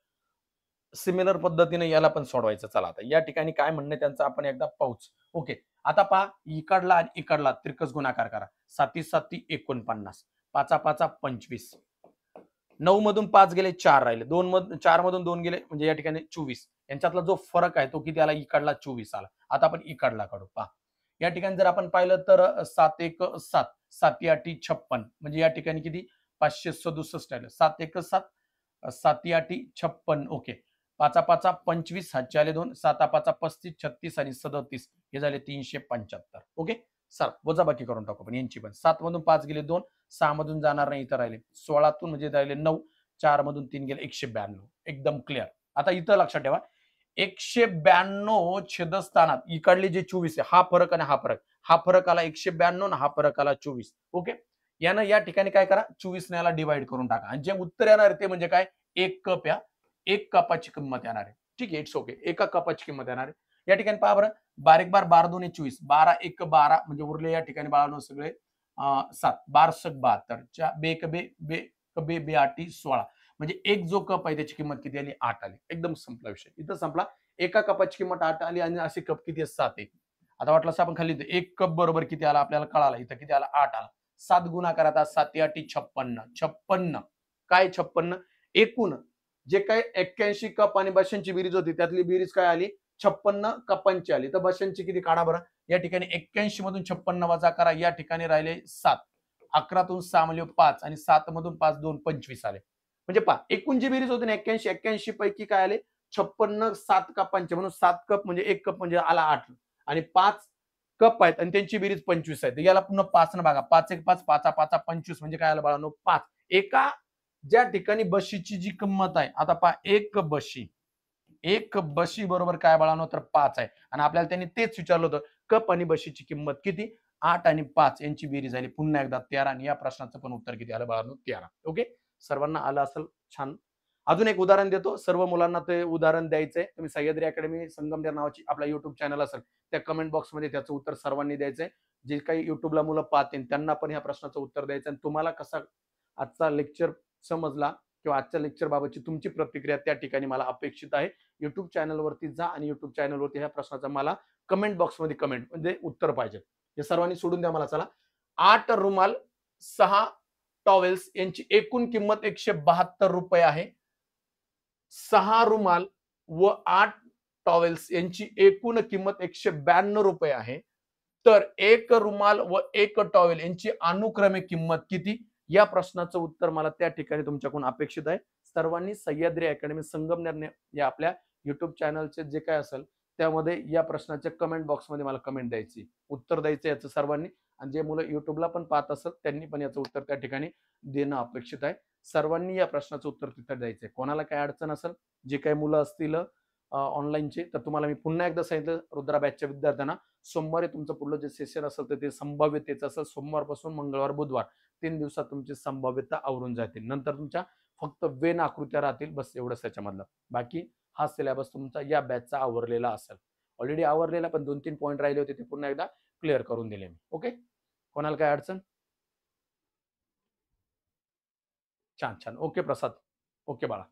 सिमिलर पद्धतीने याला पण सोडवायचं. चला आता या ठिकाणी काय म्हणणं त्यांचं आपण एकदा पाहूच. ओके. आता पहा इकडला आणि इकडला त्रिकस गुणाकार करा. 7 7 49. 5 5 25. 9 मधून 5 गेले 4 राहिले. 4 मधून 2 गेले म्हणजे या ठिकाणी 24. यांच्यातला जो फरक आहे तो किती आला? इकडला 24 आला. आता आपण इकडला काढू. पहा. या ठिकाणी जर आपण पाहिलं तर 7 1 7 7 8 56 म्हणजे या ठिकाणी किती? 567 आलं. 7 1 7 7 8 56 ओके. 5 5 25 हातचे आले 2 7 5 35 36 आणि 37 हे झाले 375 ओके. चला वजाबाकी करून टाकू पण यांची पण 7 मधून 5 गेले 2 6 मधून जाणार नाही इथं राहिले 16 म्हणजे राहिले 9 4 मधून 3 गेले 192 एकदम क्लिअर. आता इथं लक्षात ठेवा 192 छेदस्थानात इकडले जे 24 आहे हा फरक आणि हा फरक आला 192 आणि हा फरक आला 24 ओके. यानं या ठिकाणी काय करा 24 ने याला डिवाइड करून टाका आणि जे उत्तर येणार आहे ते म्हणजे काय 1 कप या 1 कपाची किंमत येणार आहे. ठीक आहे इट्स ओके. एका कपाची किंमत येणार आहे. या ठिकाणी पहा बरं 12 2 24 12 1 12 म्हणजे उरले या ठिकाणी बाळांनो सगळे 7 12 72 बे एक बे बे बे बे 8 16 म्हणजे एक जो कप आहे त्याची किंमत किती आली 8 आली. एकदम संपला विषय. इथं संपला. एका कपाची किंमत 8 आली आणि असे कप किती आहेत 7 आहे. आता वाटलं आपण खाली एक कप बरोबर किती आला आपल्याला कळाला. इथं किती आला 8 आला. 7 गुणाकार आता 7 8 56 56 काय 56 एकूण जे काही 81 कप आणि बशांची बेरीज होती त्यातली बेरीज काय आली 56 कपांची आली. तर बशांची किती काढा बरं. या ठिकाणी 81 मधून 56 वजा करा. या ठिकाणी राहिले 7 11 6 म्हणजे 5 आणि 7 मधून 5 2 25 आले. म्हणजे पहा एकूण जी बेरीज होती ना 81 पैकी काय आले 56 7 कपांचे म्हणून 7 कप म्हणजे 1 कप म्हणजे आला 8 आणि 5 कप आहेत आणि त्यांची बेरीज 25 आहे. याला पुन्हा 5 न बघा 5 1 5 5 5 25 म्हणजे काय आलं बाळांनो 5 एका ज्या ठिकाणी बशीची जी किंमत आहे आता पहा एक बशी बरोबर काय बाळांनो तर 5 आहे आणि आपल्याला त्यांनी तेच विचारलं होतं कप आणि बशीची किंमत किती 8 आणि 5 यांची बेरीज झाली पुन्हा एकदा 13 आणि या प्रश्नाचं पण उत्तर किती आलं बाळांनो 13 ओके. सर्वांना आलं असेल छान. अजून एक उदाहरण देतो सर्व मुलांना ते उदाहरण द्यायचंय. तुम्ही सह्याद्री अकॅडमी संगमनेर नावाची आपला युट्यूब चॅनल असेल त्या कमेंट बॉक्समध्ये त्याचं उत्तर सर्वांनी द्यायचंय. जे काही युट्यूबला मुलं पाहतील त्यांना पण ह्या प्रश्नाचं उत्तर द्यायचं आणि तुम्हाला कसा आजचा लेक्चर समजला किंवा आजच्या लेक्चर बाबतची तुमची प्रतिक्रिया त्या ठिकाणी मला अपेक्षित आहे. युट्यूब चॅनलवरती जा आणि युट्यूब चॅनलवरती ह्या प्रश्नाचा मला कमेंट बॉक्समध्ये कमेंट म्हणजे उत्तर पाहिजे. हे सर्वांनी सोडून द्या मला चला. 8 रुमाल 6 टॉवेल्स यांची एकूण किंमत 172 रुपये आहे. 6 रुमाल व 8 टॉवेल्स यांची एकूण किंमत 192 रुपये आहे. तर एक रुमाल व एक टॉवेल यांची अनुक्रमे किंमत किती या प्रश्नाचं उत्तर मला त्या ठिकाणी तुमच्याकडून अपेक्षित आहे. सर्वांनी सह्याद्री अकॅडमी संगमनेर या आपल्या युट्यूब चॅनलचे जे काय असेल त्यामध्ये या प्रश्नाच्या कमेंट बॉक्समध्ये मला कमेंट द्यायची उत्तर द्यायचं याचं सर्वांनी आणि जे मुलं युट्यूबला पण पाहत असतात त्यांनी पण याचं उत्तर त्या ठिकाणी देणं अपेक्षित आहे. सर्वांनी या प्रश्नाचं उत्तर तिथं द्यायचंय. कोणाला काय अडचण असेल जे काही मुलं असतील ऑनलाईनचे तर तुम्हाला मी पुन्हा एकदा सांगितलं रुद्रा बॅचच्या विद्यार्थ्यांना सोमवारी तुमचं पुढलं जे सेशन असेल तर ते संभाव्यतेचं असेल सोमवारपासून मंगळवार बुधवार 3 दिवसात तुमची संभाव्यता आवरून जातील. नंतर तुमच्या फक्त वेन आकृत्या राहतील बस एवढंच त्याच्यामधलं. बाकी हा सिलेबस तुमचा या बॅचचा आवरलेला असेल. ऑलरेडी आवरलेला पण 2-3 पॉईंट राहिले होते ते पुन्हा एकदा क्लिअर करून दिले मी. ओके. कोणाला काय अडचण? छान छान. ओके प्रसाद. ओके बाळा.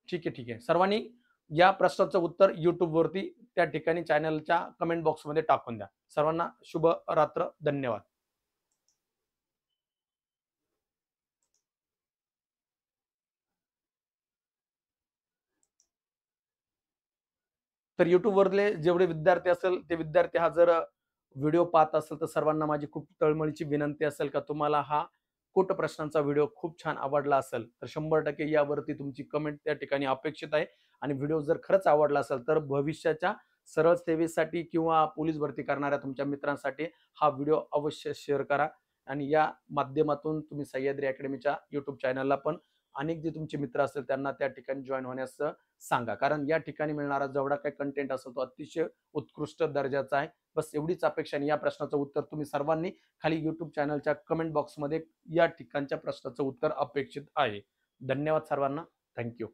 ठीक आहे ठीक आहे. सर्वांनी या प्रश्नाचं उत्तर YouTube वरती त्या ठिकाणी चॅनलच्या कमेंट बॉक्समध्ये टाकून द्या. सर्वांना शुभ रात्र. धन्यवाद. तर YouTubeवरले जेवढे विद्यार्थी असेल, ते विद्यार्थी हा जर व्हिडिओ पाहत असेल, तर सर्वांना माझी खूप तळमळीची विनंती असेल का तुम्हाला हा कुट प्रश्नांचा व्हिडिओ खूप छान आवडला असेल, तर 100% यावरती तुमची कमेंट त्या ठिकाणी अपेक्षित आहे. आणि व्हिडिओ जर खरंच आवडला असेल, तर भविष्याच्या सरळ सेवेसाठी किंवा पोलीस भरती करणाऱ्या तुमच्या मित्रांसाठी हा व्हिडिओ अवश्य शेअर करा. आणि या माध्यमातून तुम्ही सह्याद्री अकॅडमीच्या YouTube चॅनलला पण अनेक जे तुमचे मित्र असतील त्यांना त्या ठिकाणी जॉइन होण्यास सांगा. कारण या ठिकाणी मिळणारा जेवढा काही कंटेंट असेल तो अतिशय उत्कृष्ट दर्जाचा आहे. बस एवढीच अपेक्षा आणि या प्रश्नाचं उत्तर तुम्ही सर्वांनी खाली YouTube चॅनलच्या कमेंट बॉक्समध्ये या ठिकाणच्या प्रश्नाचं उत्तर अपेक्षित आहे. धन्यवाद सर्वांना. Thank you.